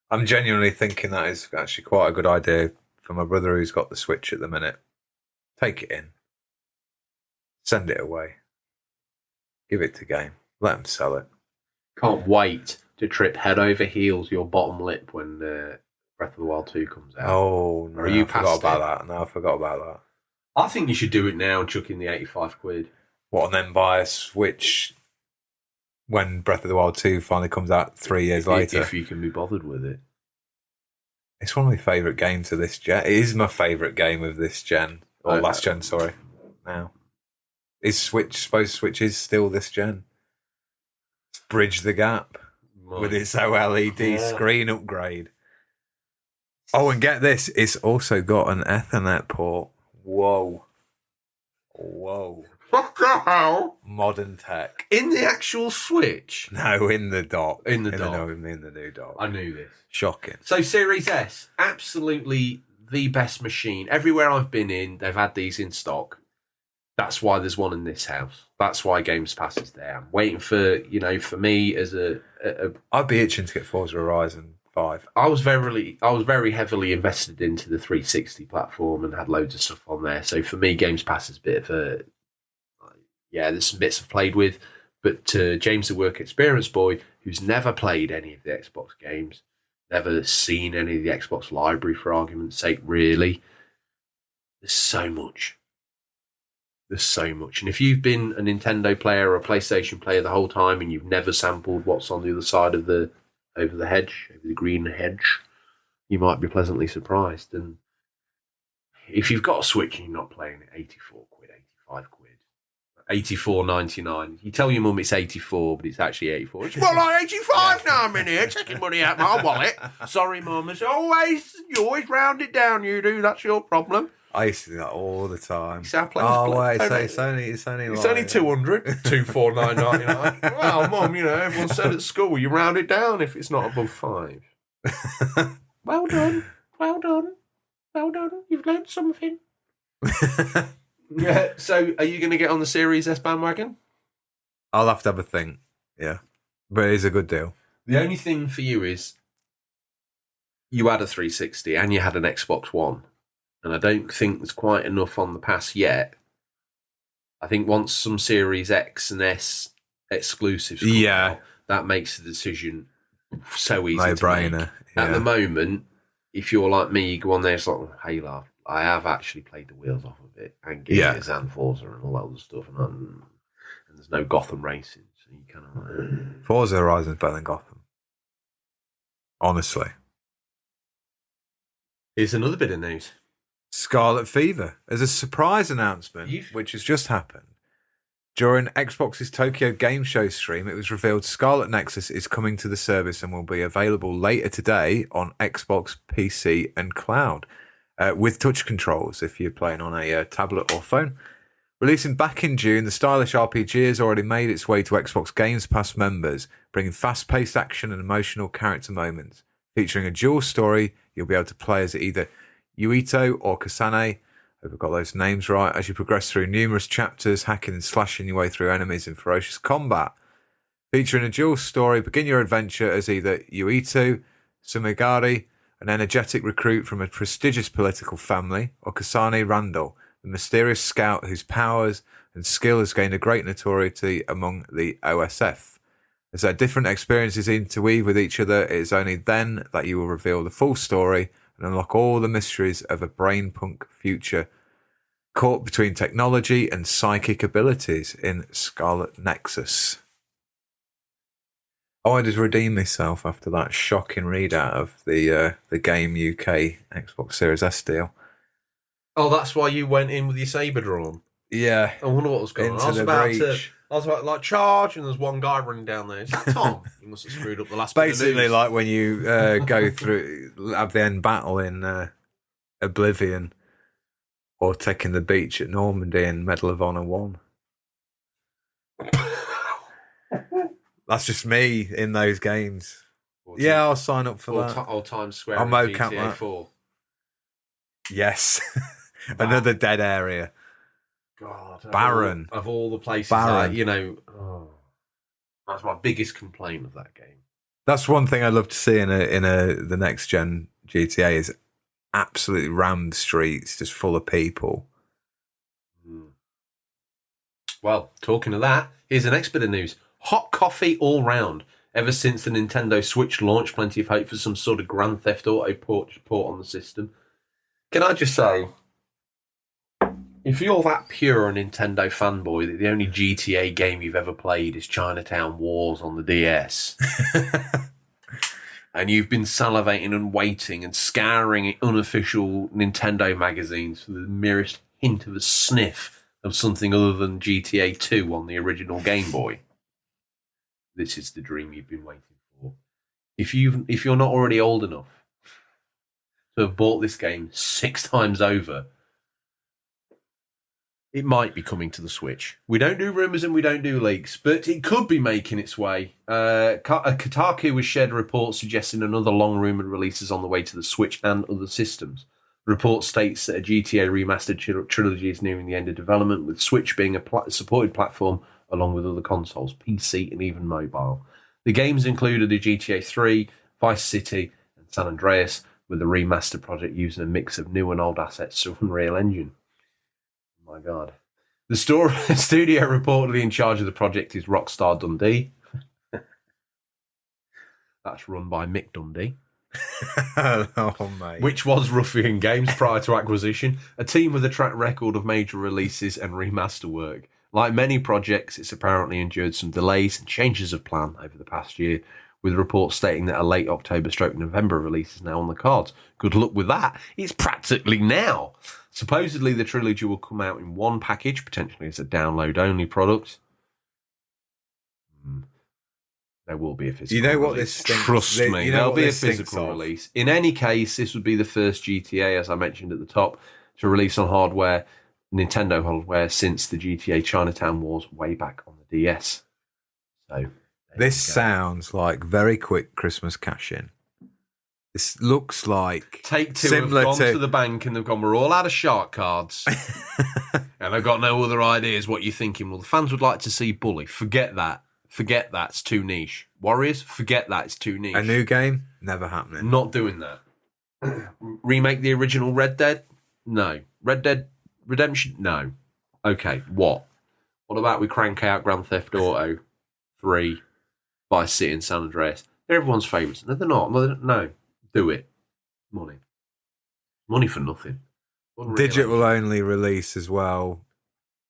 I'm genuinely thinking that is actually quite a good idea for my brother who's got the Switch at the minute. Take it in. Send it away. Give it to Game. Let him sell it. Can't wait to trip head over heels your bottom lip when Breath of the Wild 2 comes out. Oh, no. I forgot about that. No, I forgot about that. I think you should do it now and chuck in the 85 quid. What, and then buy a Switch when Breath of the Wild 2 finally comes out 3 years later? If you can be bothered with it. It's one of my favourite games of this gen. It is my favourite game of this gen. Or last gen, sorry. Now. Is Switch is still this gen? Let's bridge the gap with its OLED screen upgrade. Oh, and get this, it's also got an Ethernet port. Whoa. What the hell? Modern tech. In the actual Switch? No, in the dock. In the dock. In the new dock. I knew this. Shocking. So Series S, absolutely the best machine. Everywhere I've been in, they've had these in stock. That's why there's one in this house. That's why Games Pass is there. I'm waiting for, for me as I'd be itching to get Forza Horizon 5. I was very heavily invested into the 360 platform and had loads of stuff on there. So for me, Games Pass is a bit of a, there's some bits I've played with. But James, the work experience boy, who's never played any of the Xbox games, never seen any of the Xbox library for argument's sake, really, there's so much. And if you've been a Nintendo player or a PlayStation player the whole time and you've never sampled what's on the other side of over the green hedge, you might be pleasantly surprised. And if you've got a Switch and you're not playing it, 84 quid, 85 quid, 84.99. You tell your mum it's 84, but it's actually 84. It's more like 85 now, I'm in here, taking money out my wallet. Sorry, mum. You always round it down, you do. That's your problem. I used to do that all the time. It's wait, it's only 200, 249.99. Well, mum, everyone said at school you round it down if it's not above 5. Well done. You've learned something. Yeah. So, are you going to get on the Series S bandwagon? I'll have to have a think. Yeah, but it is a good deal. The only thing for you is you had a 360 and you had an Xbox One. And I don't think there's quite enough on the pass yet. I think once some Series X and S exclusives come out, that makes the decision so easy to brainer. make. At the moment, if you're like me, you go on there, it's like, hey, love, I have actually played the wheels off of it and Gears and Forza and all that other stuff. And there's no Gotham racing. So you kind of Forza Horizon's better than Gotham. Honestly. Here's another bit of news. Scarlet Fever as a surprise announcement, which has just happened. During Xbox's Tokyo Game Show stream, it was revealed Scarlet Nexus is coming to the service and will be available later today on Xbox, PC, and cloud, with touch controls if you're playing on a tablet or phone. Releasing back in June, the stylish RPG has already made its way to Xbox Games Pass members, bringing fast-paced action and emotional character moments. Featuring a dual story, you'll be able to play as either Yuito or Kasane, I hope I've got those names right, as you progress through numerous chapters, hacking and slashing your way through enemies in ferocious combat. Featuring a dual story, begin your adventure as either Yuito Sumigari, an energetic recruit from a prestigious political family, or Kasane Randall, the mysterious scout whose powers and skill has gained a great notoriety among the OSF. As their different experiences interweave with each other, it is only then that you will reveal the full story and unlock all the mysteries of a brainpunk future caught between technology and psychic abilities in Scarlet Nexus. I wanted to redeem myself after that shocking readout of the Game UK Xbox Series S deal. Oh, that's why you went in with your saber drawn. Yeah. I wonder what was going on. I was about to charge, and there's one guy running down there. Is that Tom? He must have screwed up the last Basically, bit of news. like when you go through, have the end battle in Oblivion, Or taking the beach at Normandy in Medal of Honor 1. That's just me in those games. Yeah, I'll sign up for that. Old Times Square I'll in mocap GTA that. 4. Yes. Another dead area. God. Barren. Of all the places, Barren. That's my biggest complaint of that game. That's one thing I'd love to see in the next gen GTA is absolutely rammed streets, just full of people. Well, talking of that, here's the next bit of news. Hot coffee all round. Ever since the Nintendo Switch launch, plenty of hope for some sort of Grand Theft Auto port on the system. Can I just say, if you're that pure a Nintendo fanboy that the only GTA game you've ever played is Chinatown Wars on the DS, and you've been salivating and waiting and scouring unofficial Nintendo magazines for the merest hint of a sniff of something other than GTA 2 on the original Game Boy, this is the dream you've been waiting for. If you're not already old enough to have bought this game 6 times over, it might be coming to the Switch. We don't do rumours and we don't do leaks, but it could be making its way. Kotaku has shared a report suggesting another long-rumoured release is on the way to the Switch and other systems. The report states that a GTA remastered trilogy is nearing the end of development, with Switch being a supported platform along with other consoles, PC and even mobile. The games included the GTA 3, Vice City and San Andreas, with the remaster project using a mix of new and old assets to Unreal Engine. My God. The studio reportedly in charge of the project is Rockstar Dundee. That's run by Mick Dundee. Oh, mate. Which was Ruffian Games prior to acquisition, a team with a track record of major releases and remaster work. Like many projects, it's apparently endured some delays and changes of plan over the past year, with reports stating that a late October/November release is now on the cards. Good luck with that. It's practically now. Supposedly, the trilogy will come out in one package, potentially as a download-only product. There will be a physical You know what release. this stinks? Trust me, you know there'll what be a this stinks physical of? release. In any case, this would be the first GTA, as I mentioned at the top, to release on hardware, Nintendo hardware, since the GTA Chinatown Wars way back on the DS. So This sounds like very quick Christmas cash-in. This looks like Take-Two have similar gone to the bank and they've gone, we're all out of shark cards. And they've got no other ideas. What you're thinking? Well, the fans would like to see Bully. Forget that. Forget that. It's too niche. Warriors? Forget that. It's too niche. a new game. Never happening. Not doing that. Remake the original Red Dead? No. Red Dead Redemption? No. Okay, what? What about we crank out Grand Theft Auto 3, Vice City and San Andreas? They're everyone's favourites. No, they're not. No. Do it. Money. Money for nothing. Unreal Digital Engine. only release as well.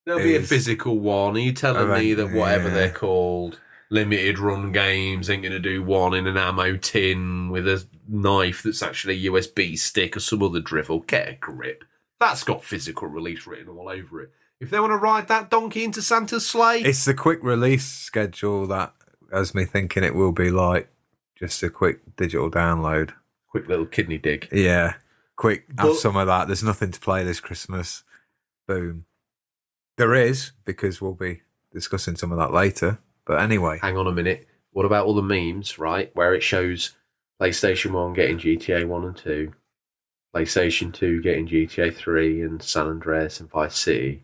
There'll be a is physical one. Are you telling me that whatever Yeah. they're called, limited run games, ain't going to do one in an ammo tin with a knife that's actually a USB stick or some other drivel? Get a grip. That's got physical release written all over it. If they want to ride that donkey into Santa's sleigh, It's the quick release schedule that has me thinking it will be like just a quick digital download. quick little kidney dig. Yeah. Quick, have But- some of that. There's nothing to play this Christmas. Boom. There is, because we'll be discussing some of that later. But anyway. Hang on a minute. What about all the memes, right, where it shows PlayStation 1 getting GTA 1 and 2, PlayStation 2 getting GTA 3 and San Andreas and Vice City,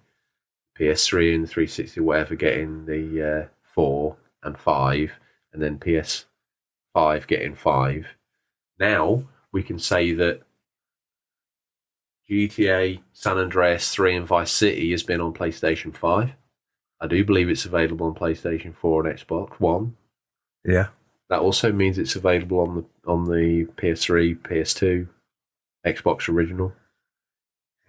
PS3 and 360 whatever getting the 4 and 5, and then PS5 getting 5. Now we can say that GTA San Andreas 3 and Vice City has been on PlayStation 5. I do believe it's available on PlayStation 4 and Xbox One. Yeah. That also means it's available on the PS3, PS2, Xbox Original.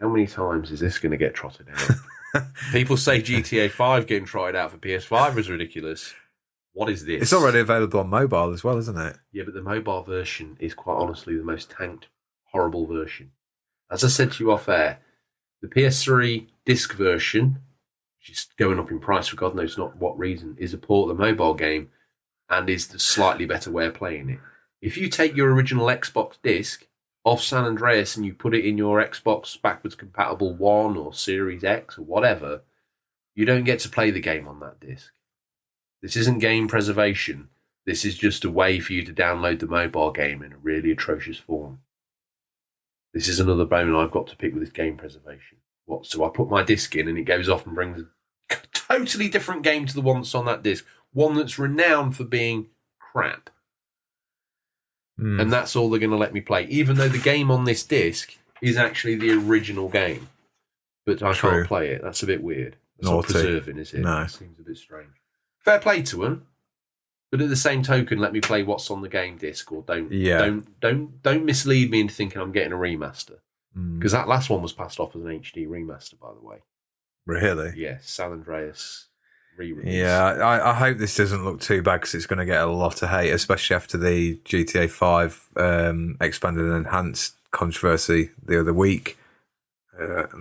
How many times is this going to get trotted out? People say GTA 5 getting trotted out for PS5 is ridiculous. What is this? It's already available on mobile as well, isn't it? Yeah, but the mobile version is quite honestly the most tanked, horrible version. As I said to you off air, the PS3 disc version, which is going up in price for God knows not what reason, is a port of the mobile game and is the slightly better way of playing it. If you take your original Xbox disc of San Andreas and you put it in your Xbox backwards compatible One or Series X or whatever, you don't get to play the game on that disc. This isn't game preservation. This is just a way for you to download the mobile game in a really atrocious form. This is another bone I've got to pick with this game preservation. What? So I put my disc in and it goes off and brings a totally different game to the one that's on that disc. One that's renowned for being crap. And that's all they're going to let me play, even though the game on this disc is actually the original game. But I can't play it. That's a bit weird. It's not preserving, is it? No. It seems a bit strange. Fair play to them, but at the same token, let me play what's on the game disc, or don't mislead me into thinking I'm getting a remaster. Because that last one was passed off as an HD remaster, by the way. Really? Yes, San Andreas re-release. Yeah, I hope this doesn't look too bad because it's going to get a lot of hate, especially after the GTA 5 expanded and enhanced controversy the other week.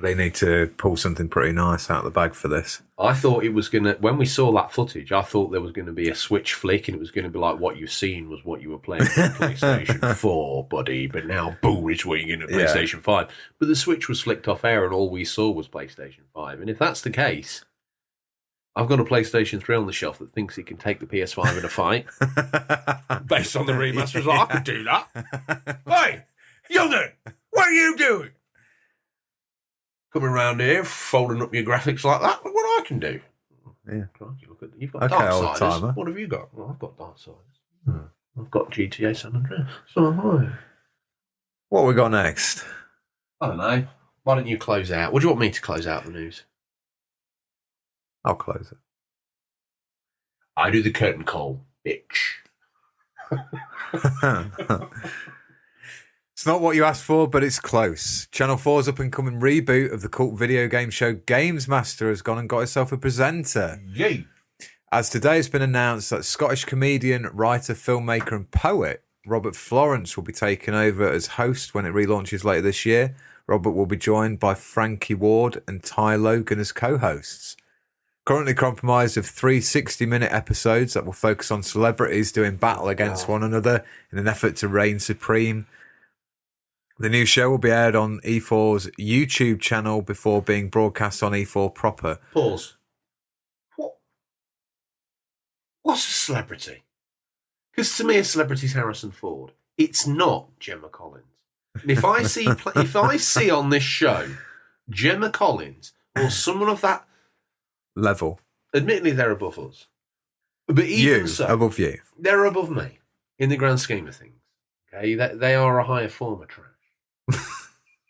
They need to pull something pretty nice out of the bag for this. I thought it was going to, when we saw that footage, I thought there was going to be a switch flick and it was going to be like what you've seen was what you were playing on PlayStation 4, buddy, but now, boo, it's what you're going to PlayStation 5. But the switch was flicked off air and all we saw was PlayStation 5. And if that's the case, I've got a PlayStation 3 on the shelf that thinks it can take the PS5 in a fight. Based on the remaster, like, I could do that. Hey, young'un, what are you doing? Coming around here, folding up your graphics like that, look what I can do. Yeah. Look at, you've got Darksiders. timer. What have you got? Well, I've got Darksiders. I've got GTA San Andreas. So have I. What we got next? I don't know. Why don't you close out? What do you want me to close out the news? I'll close it. I do the curtain call, bitch. It's not what you asked for, but it's close. Channel 4's up-and-coming reboot of the cult video game show Games Master has gone and got itself a presenter. Yay! As today it's been announced that Scottish comedian, writer, filmmaker and poet Robert Florence will be taking over as host when it relaunches later this year. Robert will be joined by Frankie Ward and Ty Logan as co-hosts. Currently comprised of 3 60-minute episodes that will focus on celebrities doing battle against one another in an effort to reign supreme. The new show will be aired on E4's YouTube channel before being broadcast on E4 proper. Pause. What's a celebrity? Because to me, a celebrity is Harrison Ford. It's not Gemma Collins. And if I see on this show Gemma Collins or someone of that level, admittedly they're above us, but even so, above you, they're above me in the grand scheme of things. Okay, they are a higher form of trash.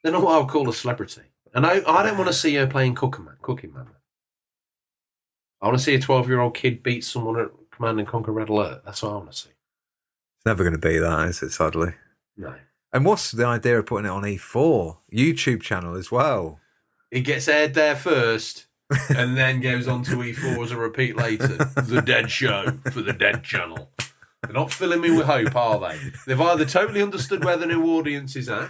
They're not what I would call a celebrity. And I don't want to see her playing Cooking Man. I want to see a 12-year-old kid beat someone at Command and Conquer Red Alert. That's what I want to see. It's never going to be that, is it, sadly? No. And what's the idea of putting it on E4? YouTube channel as well. It gets aired there first and then goes on to E4 as a repeat later. The Dead Show for the Dead Channel. They're not filling me with hope, are they? They've either totally understood where the new audience is at,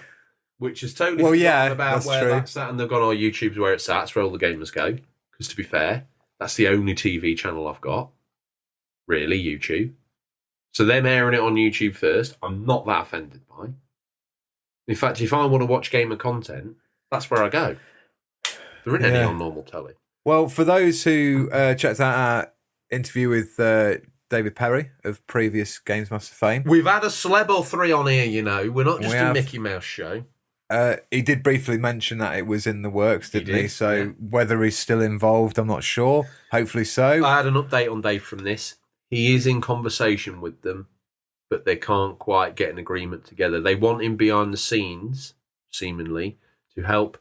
which is totally forgotten about where that's at, and they've gone, oh, YouTube's where it's at, it's where all the gamers go. Because to be fair, that's the only TV channel I've got. Really, YouTube. So them airing it on YouTube first, I'm not that offended by. In fact, if I want to watch gamer content, that's where I go. There isn't any on normal telly. Well, for those who checked out our interview with David Perry of previous Games Master fame. We've had a celeb or 3 on here, you know. We're not just a Mickey Mouse show. He did briefly mention that it was in the works, didn't he? So whether he's still involved, I'm not sure. Hopefully so. I had an update on Dave from this. He is in conversation with them, but they can't quite get an agreement together. They want him behind the scenes, seemingly, to help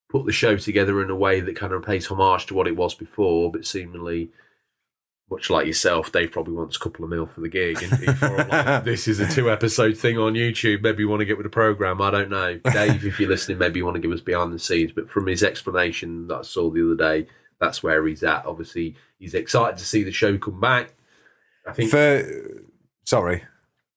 put the show together in a way that kind of pays homage to what it was before, but seemingly, much like yourself, Dave probably wants a couple of mil for the gig. And like, this is a 2-episode thing on YouTube. Maybe you want to get with the program. I don't know. Dave, if you're listening, maybe you want to give us behind the scenes. But from his explanation that I saw the other day, that's where he's at. Obviously, he's excited to see the show come back. I think. Sorry.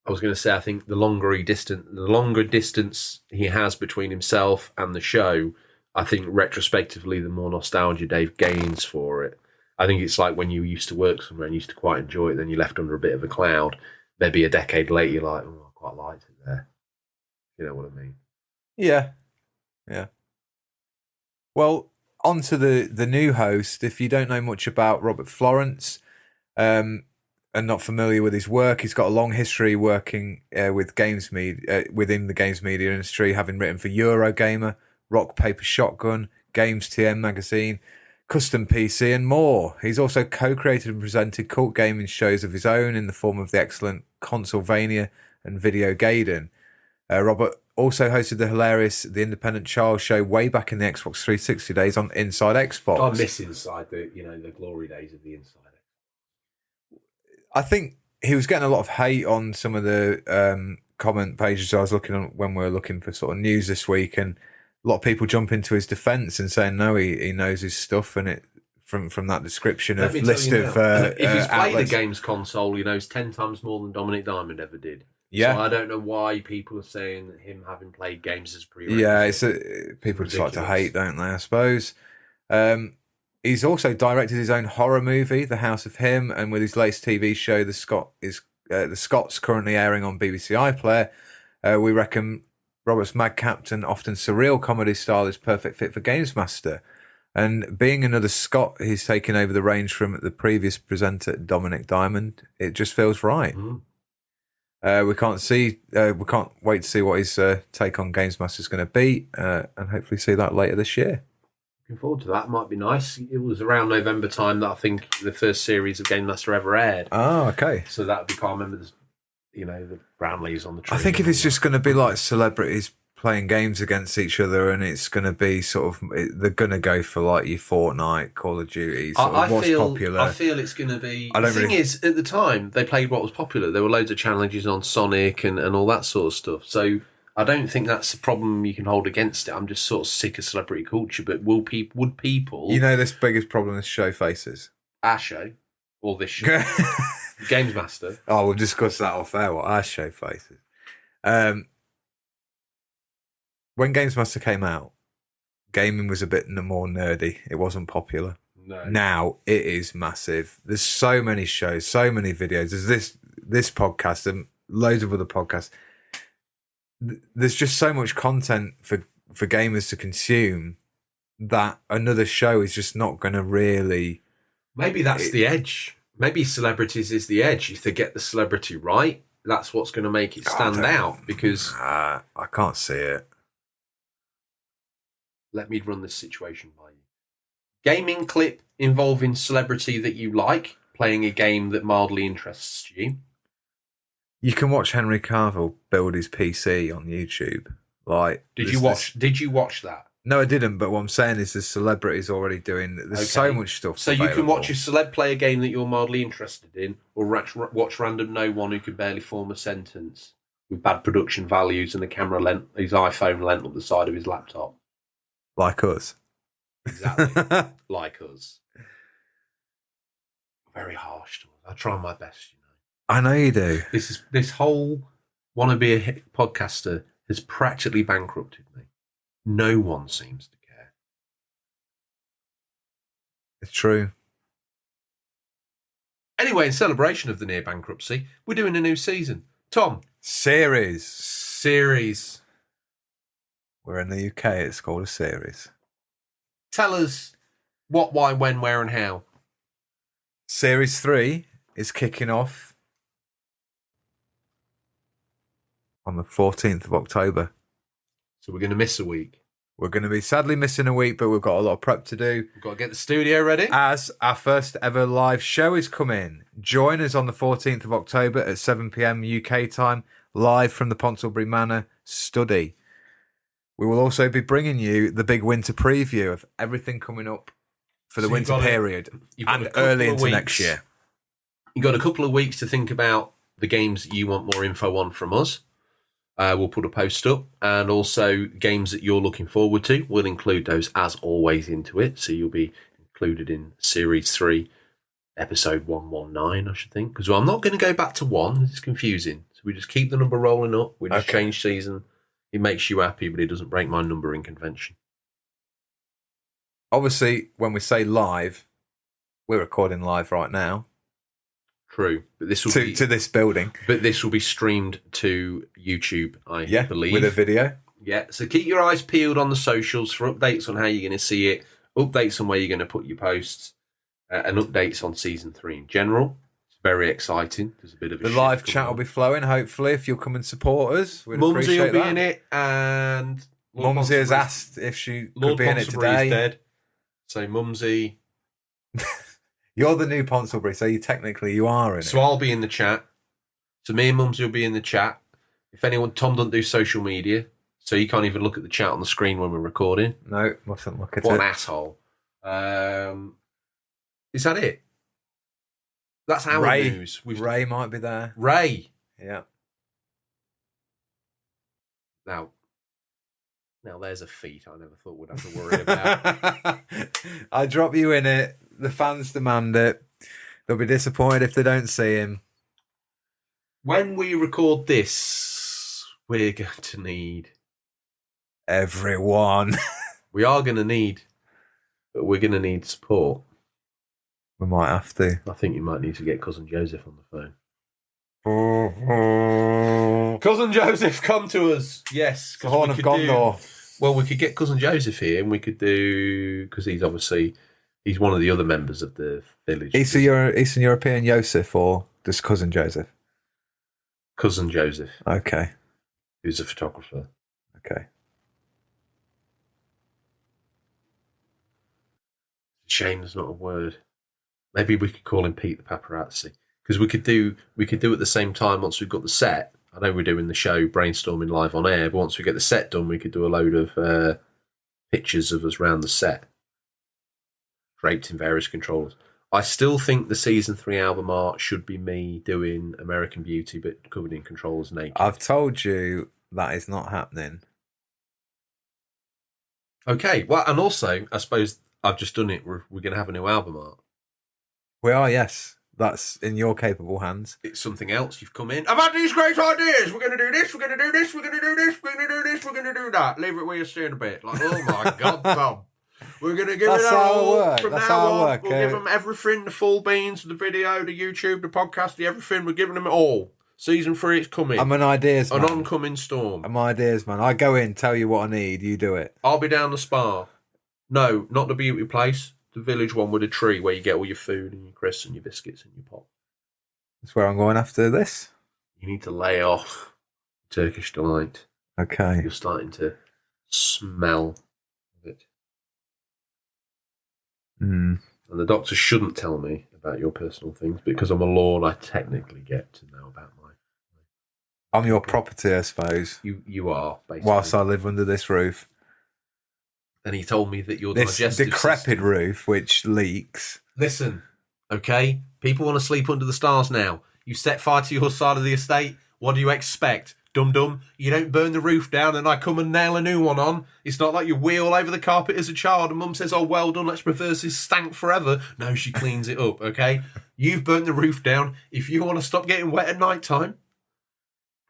I was going to say, I think the longer distance he has between himself and the show, I think retrospectively, the more nostalgia Dave gains for it. I think it's like when you used to work somewhere and used to quite enjoy it, then you're left under a bit of a cloud. Maybe a decade later, you're like, oh, I quite liked it there. You know what I mean? Yeah. Well, on to the new host. If you don't know much about Robert Florence and not familiar with his work, he's got a long history working with games media within the games media industry, having written for Eurogamer, Rock Paper Shotgun, Games TM magazine, Custom PC, and more. He's also co-created and presented cult gaming shows of his own in the form of the excellent Consolvania and Video Gaiden. Robert also hosted the hilarious The Independent Child show way back in the Xbox 360 days on Inside Xbox. I miss Inside, the glory days of the Inside. I think he was getting a lot of hate on some of the comment pages I was looking on when we were looking for sort of news this week, and a lot of people jump into his defence and saying no, he knows his stuff, and it from that description of list of if he's played outlets. a games console, he knows 10 times more than Dominic Diamond ever did. Yeah, so I don't know why people are saying that him having played games is prerequisite. Yeah, people just like to hate, don't they? I suppose. He's also directed his own horror movie, The House of Him, and with his latest TV show, The Scots, currently airing on BBC iPlayer, we reckon Robert's madcap and often surreal comedy style is perfect fit for Games Master. And being another Scot, he's taken over the reins from the previous presenter, Dominic Diamond. It just feels right. We can't wait to see what his take on Games Master is going to be, and hopefully see that later this year. Looking forward to that. Might be nice. It was around November time that I think the first series of Game Master ever aired. Oh, okay. So that would be cool. I remember the brown leaves on the tree. I think if it's just going to be like celebrities playing games against each other, and it's going to be sort of, they're going to go for like your Fortnite, Call of Duty, what's popular. I feel it's going to be. The thing is, at the time they played what was popular. There were loads of challenges on Sonic and all that sort of stuff. So I don't think that's a problem you can hold against it. I'm just sort of sick of celebrity culture. But would people? You know, this biggest problem this show faces. Our show, or this show, Games Master. Oh, we'll discuss that off air. What our show faces. When Games Master came out, gaming was a bit more nerdy. It wasn't popular. No. Now it is massive. There's so many shows, so many videos. There's this podcast and loads of other podcasts. There's just so much content for gamers to consume that another show is just not going to really. Maybe that's the edge. Maybe celebrities is the edge. If they get the celebrity right, that's what's going to make it stand out. Because I can't see it. Let me run this situation by you. Gaming clip involving celebrity that you like, playing a game that mildly interests you. You can watch Henry Cavill build his PC on YouTube. Did you watch that? No, I didn't. But what I'm saying is, there's celebrities already doing. There's so much stuff. So available. You can watch a celeb play a game that you're mildly interested in, or watch random no one who can barely form a sentence with bad production values and the camera his iPhone lent up the side of his laptop. Like us. Exactly. Like us. Very harsh. I try my best, you know. I know you do. This whole wanna be a podcaster has practically bankrupted me. No one seems to care. It's true. Anyway, in celebration of the near bankruptcy, we're doing a new season. Tom. Series. We're in the UK. It's called a series. Tell us what, why, when, where, and how. Series 3 is kicking off on the 14th of October. So we're going to miss a week. We're going to be sadly missing a week, but we've got a lot of prep to do. We've got to get the studio ready. As our first ever live show is coming. Join us on the 14th of October at 7 p.m. UK time, live from the Ponsonbury Manor study. We will also be bringing you the big winter preview of everything coming up for the winter period and early into next year. You've got a couple of weeks to think about the games that you want more info on from us. We'll put a post up, and also games that you're looking forward to. We'll include those as always into it. So you'll be included in Series 3, Episode 119, I should think. Because I'm not going to go back to 1. It's confusing. So we just keep the number rolling up. We just change season. It makes you happy, but it doesn't break my numbering convention. Obviously, when we say live, we're recording live right now. True, but this will to be this building. But this will be streamed to YouTube, I believe, with a video. Yeah, so keep your eyes peeled on the socials for updates on how you're going to see it, updates on where you're going to put your posts, and updates on season 3 in general. It's very exciting. There's a bit of a the live chat will be flowing. Hopefully, if you'll come and support us, we'd Mumsy will appreciate be that. in it, and Lord Mumsy has Ponsonbury's- asked if she Lord could be in it Ponsonbury's today. dead. So Mumsy. You're the new Ponsonbury, so you are in So it. I'll be in the chat. So me and Mumsy will be in the chat. If anyone, Tom doesn't do social media, so you can't even look at the chat on the screen when we're recording. No, mustn't look at What it. an asshole. Is that it? That's our Ray. news. Ray might be there. Ray. Yeah. Now there's a feat I never thought we'd have to worry about. I drop you in it. The fans demand it. They'll be disappointed if they don't see him. When we record this, we're going to need... Everyone. We are going to need... But we're going to need support. We might have to. I think you might need to get Cousin Joseph on the phone. Cousin Joseph, come to us. Yes. The Horn of Gondor. Well, we could get Cousin Joseph here, and we could do... Because he's one of the other members of the village. Eastern European Joseph or just Cousin Joseph? Cousin Joseph, Okay. who's a photographer. Okay. Shame there's not a word. Maybe we could call him Pete the Paparazzi. Because we could do at the same time once we've got the set. I know we're doing the show brainstorming live on air, but once we get the set done, we could do a load of pictures of us around the set, draped in various controllers. I still think the season 3 album art should be me doing American Beauty, but covered in controllers naked. I've told you that is not happening. Okay, well, and also, I suppose I've just done it. We're going to have a new album art. We are, yes. That's in your capable hands. It's something else. You've come in. I've had these great ideas. We're going to do this. We're going to do this. We're going to do this. We're going to do this. We're going to do that. Leave it where you're staying a bit. Like, oh my God, Tom. We're going to give That's it how it all works. from That's now how it on. works, We'll give them everything, the full beans, the video, the YouTube, the podcast, the everything. We're giving them it all. Season 3, it's coming. I'm an ideas man. An oncoming storm. I'm an ideas man. I go in, tell you what I need, you do it. I'll be down the spa. No, not the beauty place. The village one with a tree where you get all your food and your crisps and your biscuits and your pop. That's where I'm going after this. You need to lay off Turkish Delight. Okay. You're starting to smell of it. Mm. And the doctor shouldn't tell me about your personal things because I'm a lord. I technically get to know about my. I'm your property, I suppose. You are basically. Whilst I live under this roof. And he told me that your This digestive decrepit system... roof, which leaks. Listen, okay? People want to sleep under the stars now. You set fire to your side of the estate. What do you expect? Dum-dum. You don't burn the roof down and I come and nail a new one on. It's not like you wheel all over the carpet as a child and Mum says, oh, well done, let's reverse this stank forever. No, she cleans it up, okay? You've burnt the roof down. If you want to stop getting wet at night time,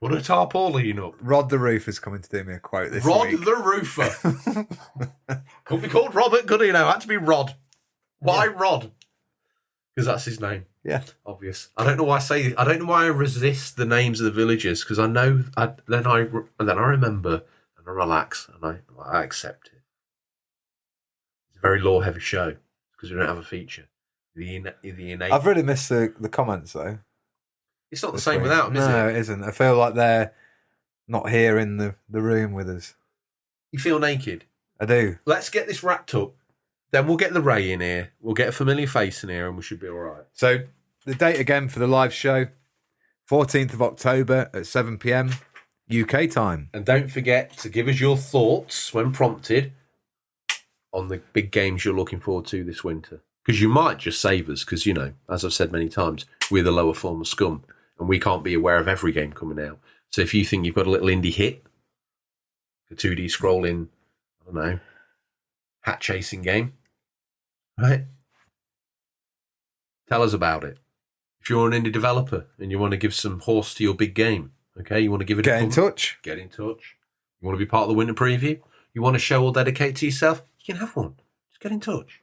put a tarpaulin up. Rod the Roofer's coming to do me a quote this Rod week. the Roofer. Couldn't be called Robert, could he? Had to be Rod. Why Rod? Because that's his name. Yeah. Obvious. I don't know why I resist the names of the villages because I know. Then I remember and I relax and I accept it. It's a very law heavy show because we don't have a feature. The innate. I've really missed the comments though. It's not the same without them, is No, it? it isn't. I feel like they're not here in the room with us. You feel naked. I do. Let's get this wrapped up. Then we'll get the Ray in here. We'll get a familiar face in here, and we should be all right. So the date again for the live show, 14th of October at 7 p.m. UK time. And don't forget to give us your thoughts when prompted on the big games you're looking forward to this winter. Because you might just save us, because, you know, as I've said many times, we're the lower form of scum, and we can't be aware of every game coming out. So if you think you've got a little indie hit, a 2D scrolling, I don't know, hat chasing game, right? Tell us about it. If you're an indie developer and you want to give some horse to your big game, okay, you want to give it Get a in touch. Get in touch. You want to be part of the winter preview? You want a show or dedicate to yourself? You can have one. Just get in touch.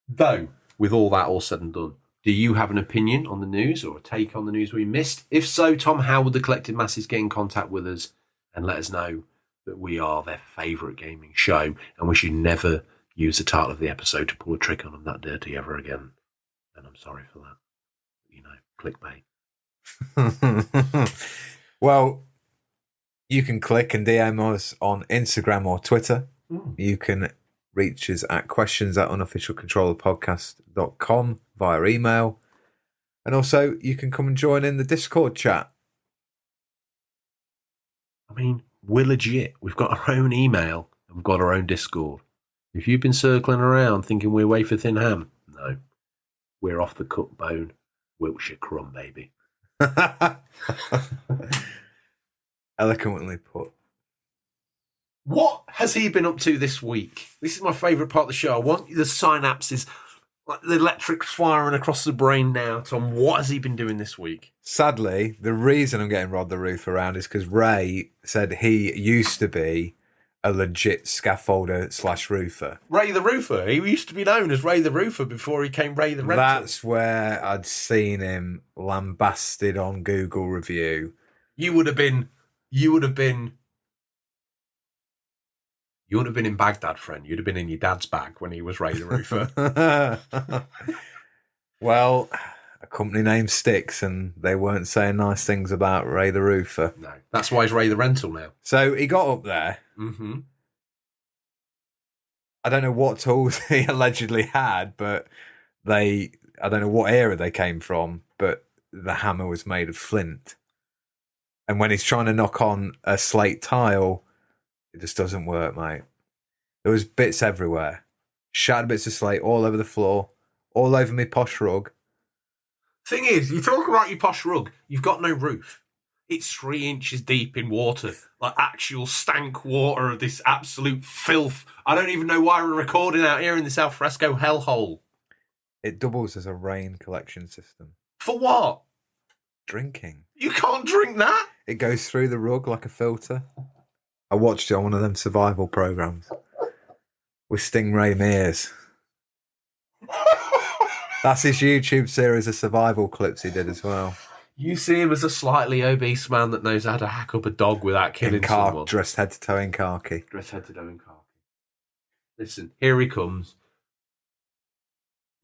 Though, with all that all said and done, Do you have an opinion on the news or a take on the news we missed? If so, Tom, how would the collective masses get in contact with us and let us know that we are their favourite gaming show and we should never use the title of the episode to pull a trick on them that dirty ever again? And I'm sorry for that. You know, clickbait. Well, you can click and DM us on Instagram or Twitter. You can reach us at questions@unofficialcontrollerpodcast.com via email. And also, you can come and join in the Discord chat. I mean, we're legit. We've got our own email and we've got our own Discord. If you've been circling around thinking we're wafer thin ham, no. We're off the cooked bone, Wiltshire crumb, baby. Eloquently put. What has he been up to this week? This is my favourite part of the show. I want the synapses, like the electrics firing across the brain now. Tom, what has he been doing this week? Sadly, the reason I'm getting Rod the Roof around is because Ray said he used to be a legit scaffolder / roofer. Ray the Roofer. He used to be known as Ray the Roofer before he came Ray the Rental. That's where I'd seen him lambasted on Google review. You would have been in Baghdad, friend. You'd have been in your dad's bag when he was Ray the Roofer. Well, a company name sticks, and they weren't saying nice things about Ray the Roofer. No, that's why he's Ray the Rental now. So he got up there. Mm-hmm. I don't know what tools he allegedly had, but I don't know what era they came from, but the hammer was made of flint. And when he's trying to knock on a slate tile, it just doesn't work, mate. There was bits everywhere. Shattered bits of slate all over the floor, all over me posh rug. Thing is, you talk about your posh rug, you've got no roof. It's 3 inches deep in water, like actual stank water of this absolute filth. I don't even know why we're recording out here in this alfresco hellhole. It doubles as a rain collection system. For what? Drinking. You can't drink that. It goes through the rug like a filter. I watched it on one of them survival programs with Stingray Mears. That's his YouTube series of survival clips he did as well. You see him as a slightly obese man that knows how to hack up a dog without killing someone. Dressed head to toe in khaki. Dressed head to toe in khaki. Listen, here he comes.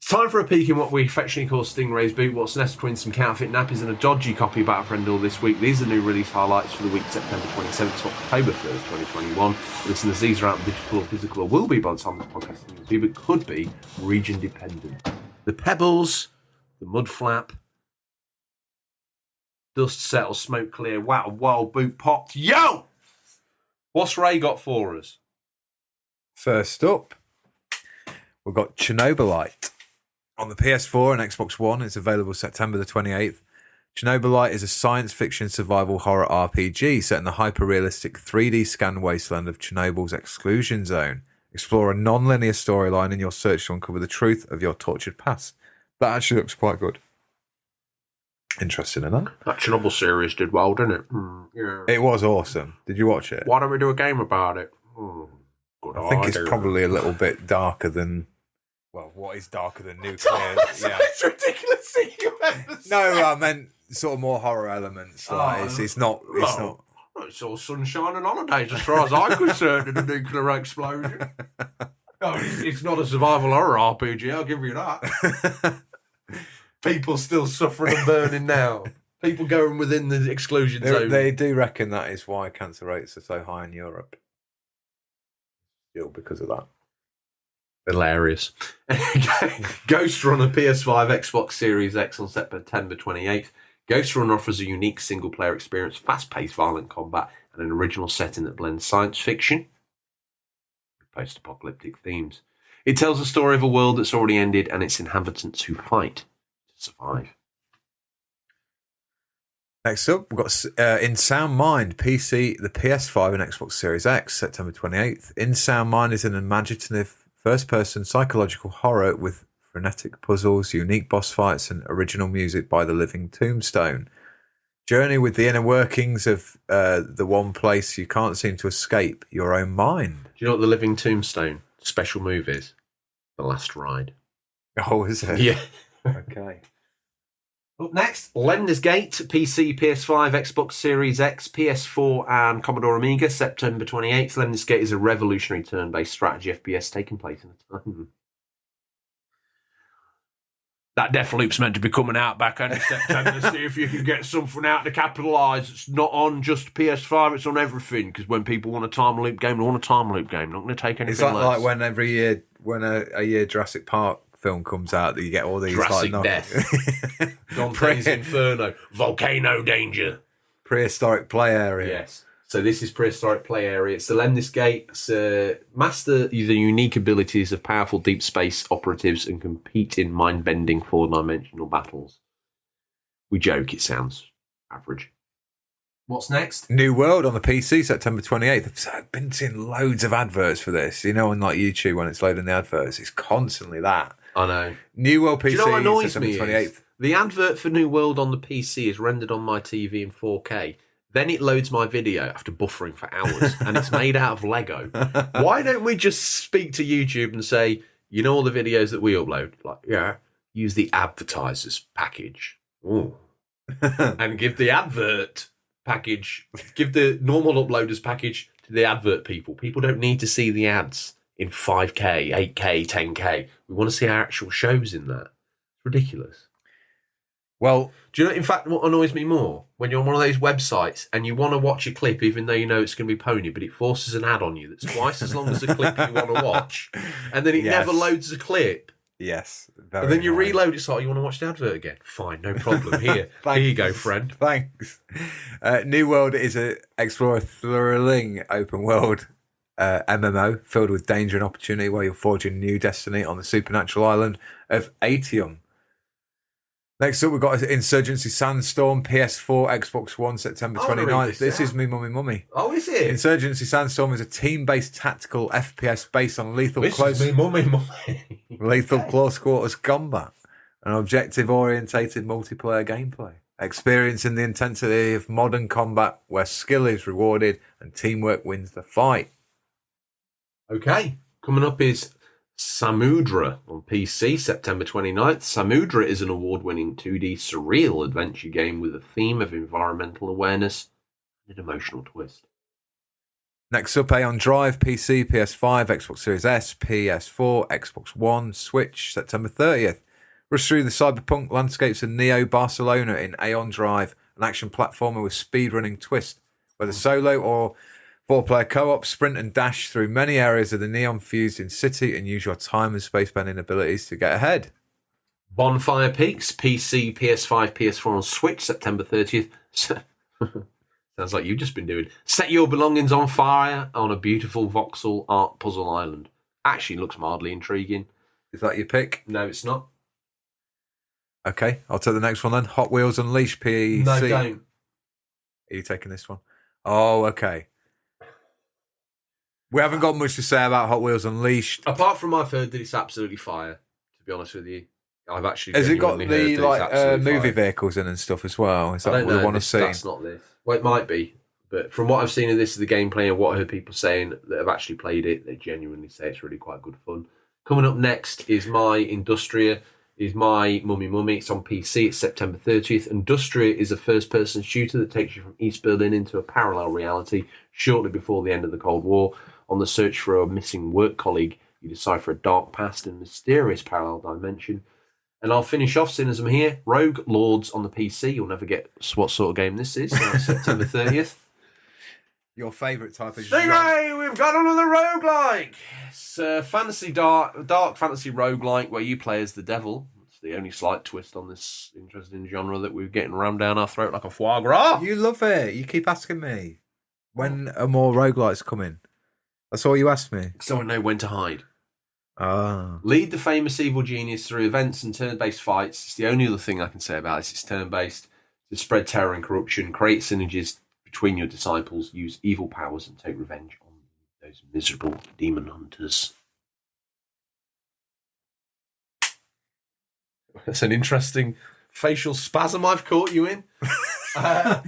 It's time for a peek in what we affectionately call Stingray's boot. What's next between some counterfeit nappies and a dodgy copy of Battlefriend all this week. These are new release highlights for the week September 27th to October 1st, 2021. Listeners, these are out digital or physical, or will be by the time the podcast is due, but could be region dependent. The pebbles, the mud flap, dust settle, smoke clear, wow, wild boot popped. Yo! What's Ray got for us? First up, we've got Chernobylite. On the PS4 and Xbox One, it's available September the 28th. Chernobylite is a science fiction survival horror RPG set in the hyper-realistic 3D scan wasteland of Chernobyl's exclusion zone. Explore a non-linear storyline in your search to uncover the truth of your tortured past. That actually looks quite good. Interested in that? That Chernobyl series did well, didn't it? Yeah. It was awesome. Did you watch it? Why don't we do a game about it? I think it's probably a little bit darker than... Well, what is darker than nuclear? It's ridiculous thing you ever said. No, I meant sort of more horror elements. Like it's not. It's all sunshine and holidays as far as I'm concerned in a nuclear explosion. No, it's not a survival horror RPG, I'll give you that. People still suffering and burning now. People going within the exclusion zone. They do reckon that is why cancer rates are so high in Europe. Still because of that. Hilarious. Ghost Runner PS5, Xbox Series X on September 28th. Ghost Runner offers a unique single-player experience, fast-paced violent combat, and an original setting that blends science fiction with post-apocalyptic themes. It tells the story of a world that's already ended and its inhabitants who fight to survive. Next up, we've got In Sound Mind, PC, the PS5 and Xbox Series X, September 28th. In Sound Mind is an imaginative first-person psychological horror with frenetic puzzles, unique boss fights, and original music by the Living Tombstone. Journey with the inner workings of the one place you can't seem to escape, your own mind. Do you know what the Living Tombstone special move is? The Last Ride. Oh, is it? Yeah. Okay. Up next, Lemnis Gate, PC, PS5, Xbox Series X, PS4, and Commodore Amiga, September 28th. Lemnis Gate is a revolutionary turn-based strategy FPS taking place in a time. That Deathloop's meant to be coming out back end of September. See if you can get something out to capitalise. It's not on just PS5, it's on everything. Because when people want a time loop game, they want a time loop game. Not going to take anything It's less. like when every year, when a year Jurassic Park film comes out, that you get all these Jurassic like Death, Dante's Inferno, Volcano Danger, prehistoric play area. Yes. So this is prehistoric play area. It's the Lemnis Gate. Master the unique abilities of powerful deep space operatives and compete in mind-bending four-dimensional battles. We joke, it sounds average. What's next? New World on the PC, September 28th. I've been seeing loads of adverts for this. You know, on like YouTube when it's loading the adverts, it's constantly that. I know. New World PC, Do you know what annoys September me 28th. is the advert for New World on the PC is rendered on my TV in 4K. Then it loads my video after buffering for hours, and it's made out of Lego. Why don't we just speak to YouTube and say, you know all the videos that we upload? Like, yeah, use the advertisers package. Ooh. And give the advert package, give the normal uploaders package to the advert people. People don't need to see the ads in 5K, 8K, 10K. We want to see our actual shows in that. It's ridiculous. Well, do you know, in fact, what annoys me more? When you're on one of those websites and you want to watch a clip, even though you know it's going to be pony, but it forces an ad on you that's twice as long as the clip you want to watch, and then it never loads the clip. Yes. And then you reload it, so you want to watch the advert again. Fine, no problem. Here you go, friend. Thanks. New World is an explore thrilling open world MMO filled with danger and opportunity where you'll forge a new destiny on the supernatural island of Atium. Next up, we've got Insurgency Sandstorm, PS4, Xbox One, September 29th. This is Me Mummy Mummy. Oh, is it? Insurgency Sandstorm is a team-based tactical FPS based on lethal close quarters combat and objective-orientated multiplayer gameplay. Experiencing the intensity of modern combat where skill is rewarded and teamwork wins the fight. Okay, coming up is Samudra on PC, September 29th. Samudra is an award-winning 2D surreal adventure game with a theme of environmental awareness and an emotional twist. Next up, Aeon Drive, PC, PS5, Xbox Series S, PS4, Xbox One, Switch, September 30th. Rush through the cyberpunk landscapes of Neo Barcelona in Aeon Drive, an action platformer with speedrunning twist. Whether solo or four-player co-op, sprint and dash through many areas of the neon-fused in city and use your time and space-bending abilities to get ahead. Bonfire Peaks, PC, PS5, PS4 and Switch, September 30th. Sounds like you've just been doing. Set your belongings on fire on a beautiful voxel art puzzle island. Actually looks mildly intriguing. Is that your pick? No, it's not. Okay, I'll take the next one then. Hot Wheels Unleashed, PC. No, don't. Are you taking this one? Oh, okay. We haven't got much to say about Hot Wheels Unleashed. Apart from I've heard that it's absolutely fire, to be honest with you. I've actually Has it got genuinely the heard that it's absolutely movie fire. vehicles in and stuff as well? Is that I don't what we know, want to see? That's not this. Well, it might be. But from what I've seen of this, the gameplay and what I heard people saying that have actually played it, they genuinely say it's really quite good fun. Coming up next is My Industria, is My Mummy Mummy. It's on PC. It's September 30th. Industria is a first-person shooter that takes you from East Berlin into a parallel reality shortly before the end of the Cold War. On the search for a missing work colleague, you decipher a dark past and mysterious parallel dimension. And I'll finish off, seeing as I'm here, Rogue Lords on the PC. You'll never get what sort of game this is. September 30th. Your favourite type of genre? Stingray, we've got another roguelike. It's fantasy dark fantasy roguelike where you play as the devil. It's the only slight twist on this interesting genre that we're getting rammed down our throat like a foie gras. You love it. You keep asking me. When are more roguelites coming? That's all you asked me. So I know when to hide. Ah. Lead the famous evil genius through events and turn-based fights. It's the only other thing I can say about it. It's turn-based. To spread terror and corruption, create synergies between your disciples, use evil powers and take revenge on those miserable demon hunters. That's an interesting facial spasm I've caught you in. Now,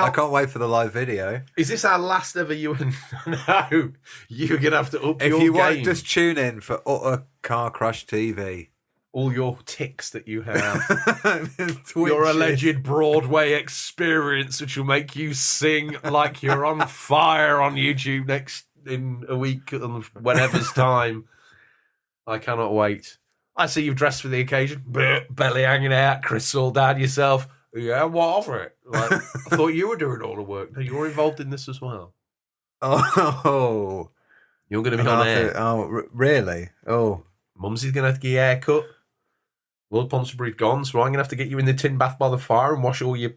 I can't wait for the live video. is this our last ever you and no? You're gonna have to up If your you game. want, just tune in for Utter Car Crash TV. All your tics that you have. Twitches. Your alleged Broadway experience, which will make you sing like you're on fire on YouTube in a week, whenever's time. I cannot wait. I see you've dressed for the occasion. Belly hanging out, crystal down yourself. Yeah, what of it? Like, I thought you were doing all the work. No, you're involved in this as well. Oh. You're going to be on air. Really? Oh. Mumsy's going to have to get your hair cut. Lord Ponsonbury's gone, so I'm going to have to get you in the tin bath by the fire and wash all your...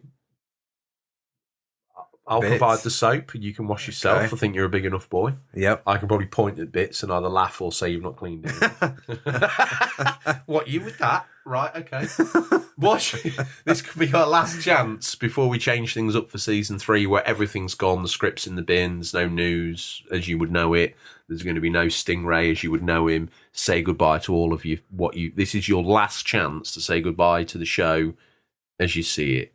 I'll provide the soap. You can wash yourself. Okay. I think you're a big enough boy. Yep. I can probably point at bits and either laugh or say you've not cleaned it. What, you with that? Right, okay. This could be our last chance before we change things up for season 3, where everything's gone, the script's in the bins, no news as you would know it. There's going to be no Stingray as you would know him. Say goodbye to all of you. This is your last chance to say goodbye to the show as you see it.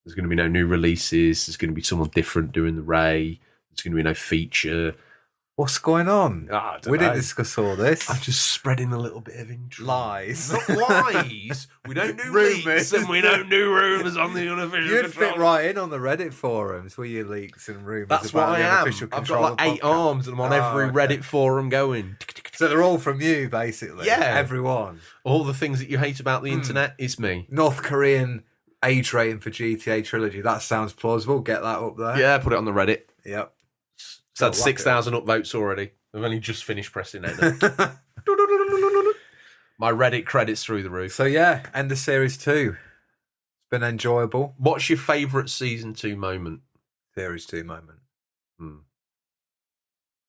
There's going to be no new releases. There's going to be someone different doing the Ray. There's going to be no feature. What's going on? We didn't discuss all this. I'm just spreading a little bit of intrigue. Lies. Not lies. We don't do leaks and we don't do rumours on the unofficial You'd control. fit right in on the Reddit forums with your leaks and rumours. That's about what I the am. unofficial I've control got like 8 arms and I'm on every Reddit forum going. So they're all from you, basically. Yeah. Everyone. All the things that you hate about the internet is me. North Korean age rating for GTA Trilogy. That sounds plausible. Get that up there. Yeah, put it on the Reddit. Yep. It's had 6,000 upvotes already. I've only just finished pressing it. My Reddit credits through the roof. So yeah, end of series 2. It's been enjoyable. What's your favourite season 2 moment? Series 2 moment.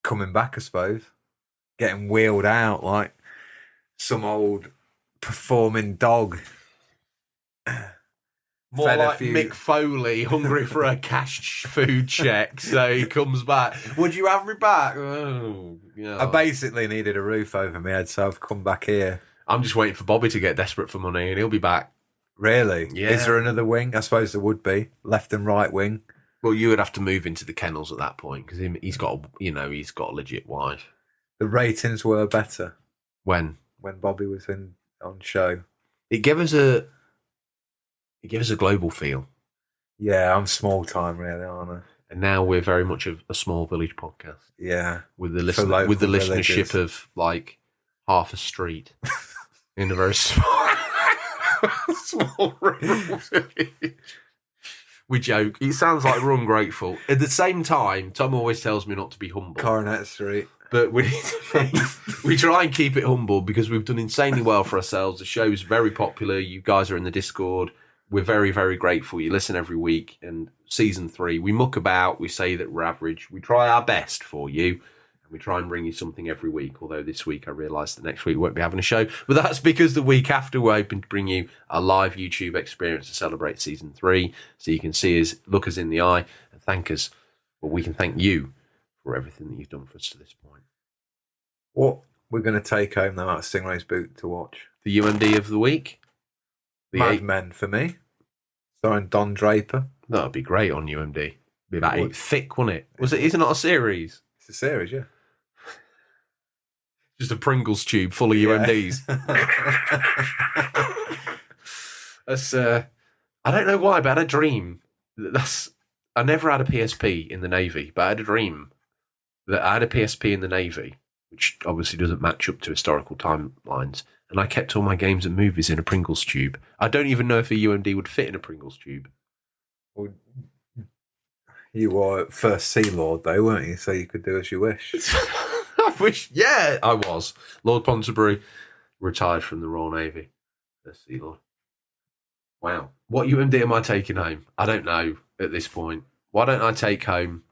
Coming back, I suppose. Getting wheeled out like some old performing dog. More like Mick Foley, hungry for a cash food check, so he comes back. Would you have me back? Oh, yeah. I basically needed a roof over my head, so I've come back here. I'm just waiting for Bobby to get desperate for money, and he'll be back. Really? Yeah. Is there another wing? I suppose there would be. Left and right wing. Well, you would have to move into the kennels at that point because he's got a legit wife. The ratings were better when Bobby was on show. It gave us a global feel. Yeah, I'm small time, really, aren't I? And now we're very much a small village podcast. Yeah, with the listenership of like half a street in a very small rural village. We joke. It sounds like we're ungrateful. At the same time, Tom always tells me not to be humble. Coronet Street. But we try and keep it humble because we've done insanely well for ourselves. The show's very popular. You guys are in the Discord. We're very, very grateful. You listen every week. And season 3, we muck about. We say that we're average. We try our best for you. And we try and bring you something every week. Although this week I realise that next week we won't be having a show. But that's because the week after we're hoping to bring you a live YouTube experience to celebrate season 3. So you can see us, look us in the eye and thank us. Well, we can thank you for everything that you've done for us to this point. What we're going to take home now out of Stingray's boot to watch? The UMD of the week? Mad Men for me. Starring Don Draper. That would be great on UMD. Be about 8 thick, wouldn't it? Is it not a series? It's a series, yeah. Just a Pringles tube full of UMDs. That's I don't know why, but I had a dream. I never had a PSP in the Navy, but I had a dream that I had a PSP in the Navy, which obviously doesn't match up to historical timelines, and I kept all my games and movies in a Pringles tube. I don't even know if a UMD would fit in a Pringles tube. Well, you were first Sea Lord, though, weren't you? So you could do as you wish. I wish, yeah, I was. Lord Ponsonbury, retired from the Royal Navy. First Sea Lord. Wow. What UMD am I taking home? I don't know at this point. Why don't I take home...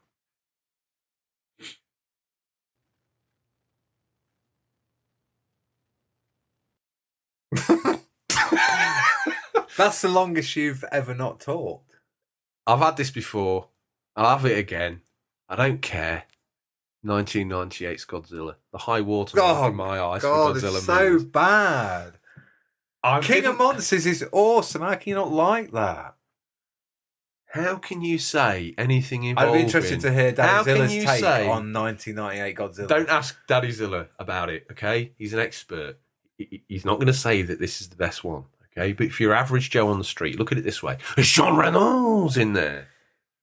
That's the longest you've ever not talked. I've had this before. I'll have it again. I don't care. 1998's Godzilla. The high water mark in my eyes for Godzilla it's so movies. bad. King of Monsters is awesome. How can you not like that? How can you say anything involving... I'd be interested to hear Daddy Zilla's take on 1998 Godzilla. Don't ask Daddy Zilla about it, okay? He's an expert. he's not going to say that this is the best one, okay? But if you're average Joe on the street, look at it this way: there's Jean Renault's in there.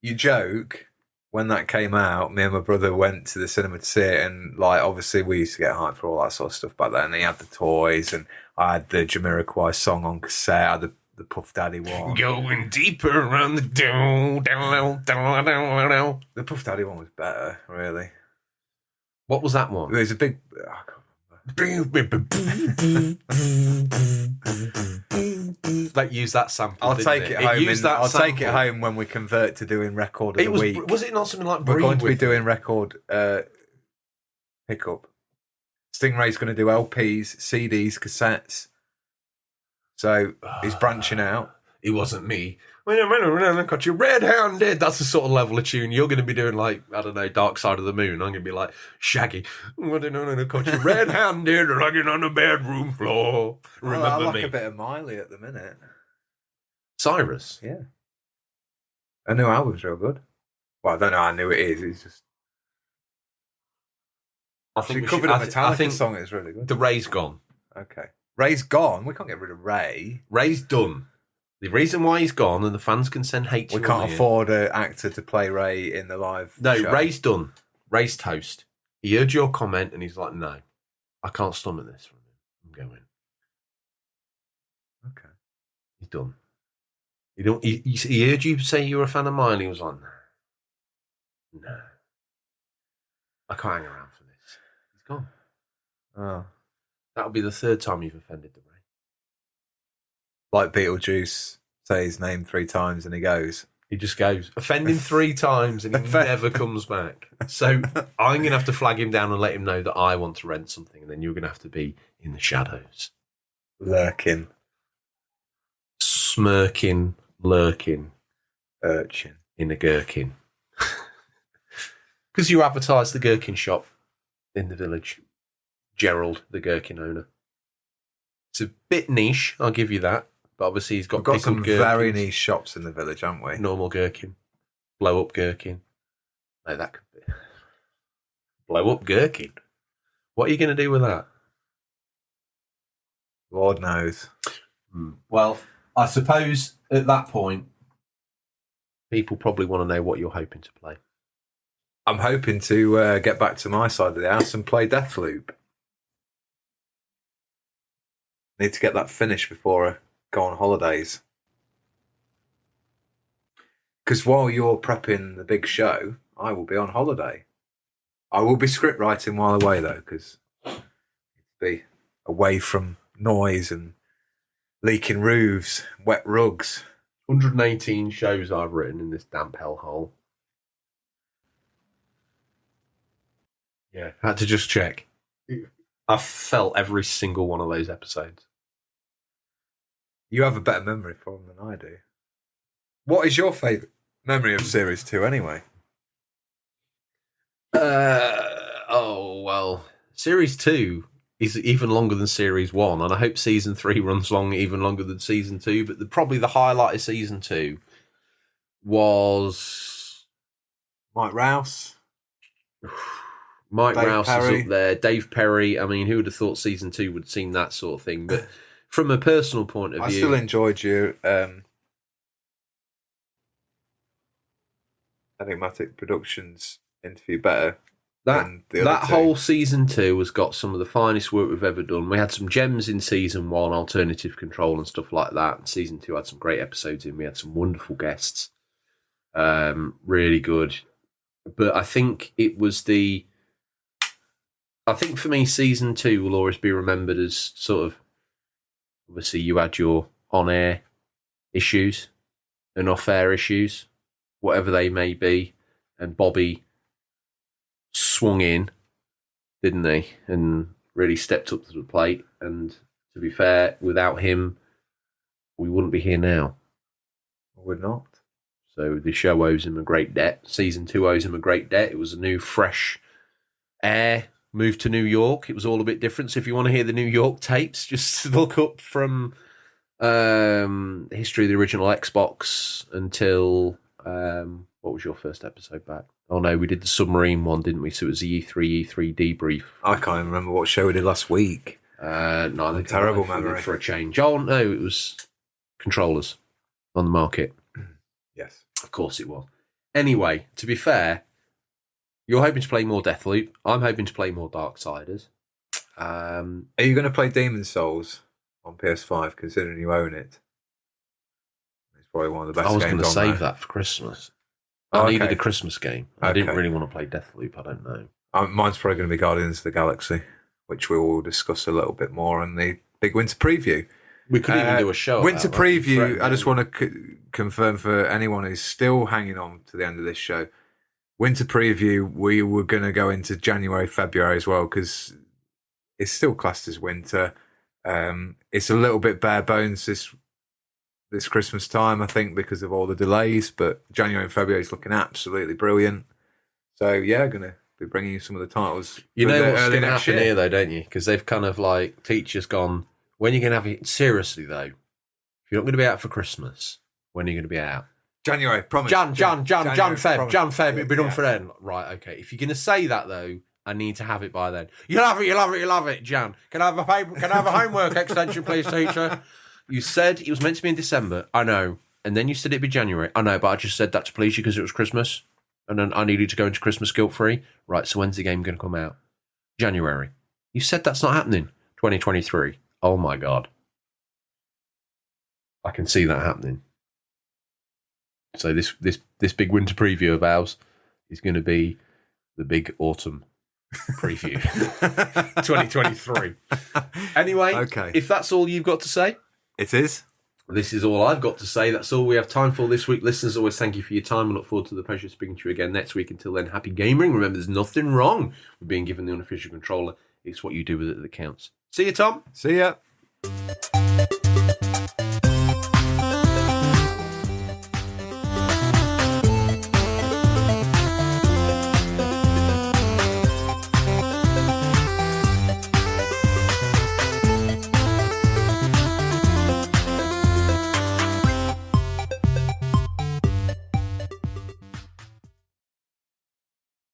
You joke. When that came out, me and my brother went to the cinema to see it, and like obviously we used to get hyped for all that sort of stuff back then. And he had the toys, and I had the Jamiroquai song on cassette. I had the Puff Daddy one. Going deeper around the down. The Puff Daddy one was better, really. What was that one? It was a big. I can't Like use that sample. I'll didn't take it home. I'll take it sample. home when we convert to doing record of the week. Was it not something like We're Breathe going to be With doing Me? record pickup. Stingray's going to do LPs, CDs, cassettes. So he's branching out. It wasn't me. When got you red-handed. That's the sort of level of tune you're going to be doing. Like, I don't know, Dark Side of the Moon. I'm going to be like Shaggy. Caught you red-handed, rocking on the bedroom floor. Remember I like me? a bit of Miley at the minute. Cyrus. Yeah. Her new album's real good. Well, I don't know how new it is. It's just I she think covered a Metallica I think song. It's really good. the Ray's gone. Okay. Ray's gone. We can't get rid of Ray. Ray's done. The reason why he's gone, and the fans can send hate to We him can't here- afford an actor to play Ray in the live No, show. Ray's done. Ray's toast. He heard your comment and he's like, no, I can't stomach this from him. I'm going. Okay. He's done. He heard you say you were a fan of mine. He was like, no. I can't hang around for this. He's gone. Oh. That'll be the third time you've offended the Ray. Like Beetlejuice, say his name 3 times and he goes. He just goes, offending 3 times and he never comes back. So I'm going to have to flag him down and let him know that I want to rent something, and then you're going to have to be in the shadows. Lurking. Smirking, lurking, Urchin. in a gherkin. Because you advertise the gherkin shop in the village. Gerald, the gherkin owner. It's a bit niche, I'll give you that. But obviously he's got We've got pickled some gherkins, very niche shops in the village, haven't we? normal gherkin, blow up gherkin. No, that could be blow up gherkin. What are you going to do with that? Lord knows. Well, I suppose at that point, people probably want to know what you're hoping to play. I'm hoping to get back to my side of the house and play Deathloop. Need to get that finished before I go on holidays. Because while you're prepping the big show, I will be on holiday. I will be script writing while away, though, because be away from noise and leaking roofs, wet rugs. 118 shows I've written in this damp hellhole. Yeah, had to just check. I felt every single one of those episodes. You have a better memory for them than I do. What is your favourite memory of Series 2, anyway? Well, Series 2 is even longer than Series 1, and I hope Season 3 runs even longer than Season 2, but probably the highlight of Season 2 was... Mike Rouse. Mike Dave Rouse Perry. is up there. Dave Perry. I mean, who would have thought Season 2 would have seen that sort of thing? But from a personal point of I view... still enjoyed your Enigmatic Productions interview better than the other That two. whole Season 2 has got some of the finest work we've ever done. We had some gems in Season 1, Alternative Control and stuff like that. And Season 2 had some great episodes in. We had some wonderful guests. Really good. But I think it was I think for me, Season 2 will always be remembered as sort of... Obviously, you had your on-air issues and off-air issues, whatever they may be. And Bobby swung in, didn't he? And really stepped up to the plate. And to be fair, without him, we wouldn't be here now. Would not. So the show owes him a great debt. Season 2 owes him a great debt. It was a new, fresh air. Moved to New York. It was all a bit different. So if you want to hear the New York tapes, just look up from history of the original Xbox until... what was your first episode back? Oh no, we did the submarine one, didn't we? So it was the E3 debrief. I can't even remember what show we did last week. Neither. Terrible memory. For a change. Oh, no, it was controllers on the market. Yes. Of course it was. Anyway, to be fair, you're hoping to play more Deathloop. I'm hoping to play more Darksiders. Are you going to play Demon's Souls on PS5, considering you own it? It's probably one of the best games on there. I was going to save that for Christmas. I needed a Christmas game. I didn't really want to play Deathloop. I don't know. Mine's probably going to be Guardians of the Galaxy, which we will discuss a little bit more in the big winter preview. We could even do a show. Winter preview. I just want to confirm for anyone who's still hanging on to the end of this show. Winter preview. We were going to go into January, February as well because it's still classed as winter. It's a little bit bare bones this Christmas time, I think, because of all the delays. But January and February is looking absolutely brilliant. So yeah, going to be bringing you some of the titles. You know what's going to happen here, though, don't you? Because they've kind of like teachers gone. When are you going to have it? Seriously, though, if you're not going to be out for Christmas, when are you going to be out? January, promise. Jan, Feb. It'll be done for then. Right, okay. If you're going to say that, though, I need to have it by then. You'll have it, Jan. Can I have a homework extension, please, teacher? You said it was meant to be in December. I know. And then you said it'd be January. I know, but I just said that to please you because it was Christmas. And then I needed to go into Christmas guilt-free. Right, so when's the game going to come out? January. You said that's not happening. 2023. Oh, my God. I can see that happening. So this big winter preview of ours is going to be the big autumn preview. 2023. Anyway, okay. If that's all you've got to say. It is. This is all I've got to say. That's all we have time for this week. Listeners, always thank you for your time. I look forward to the pleasure of speaking to you again next week. Until then, happy gaming. Remember, there's nothing wrong with being given the unofficial controller. It's what you do with it that counts. See you, Tom. See ya.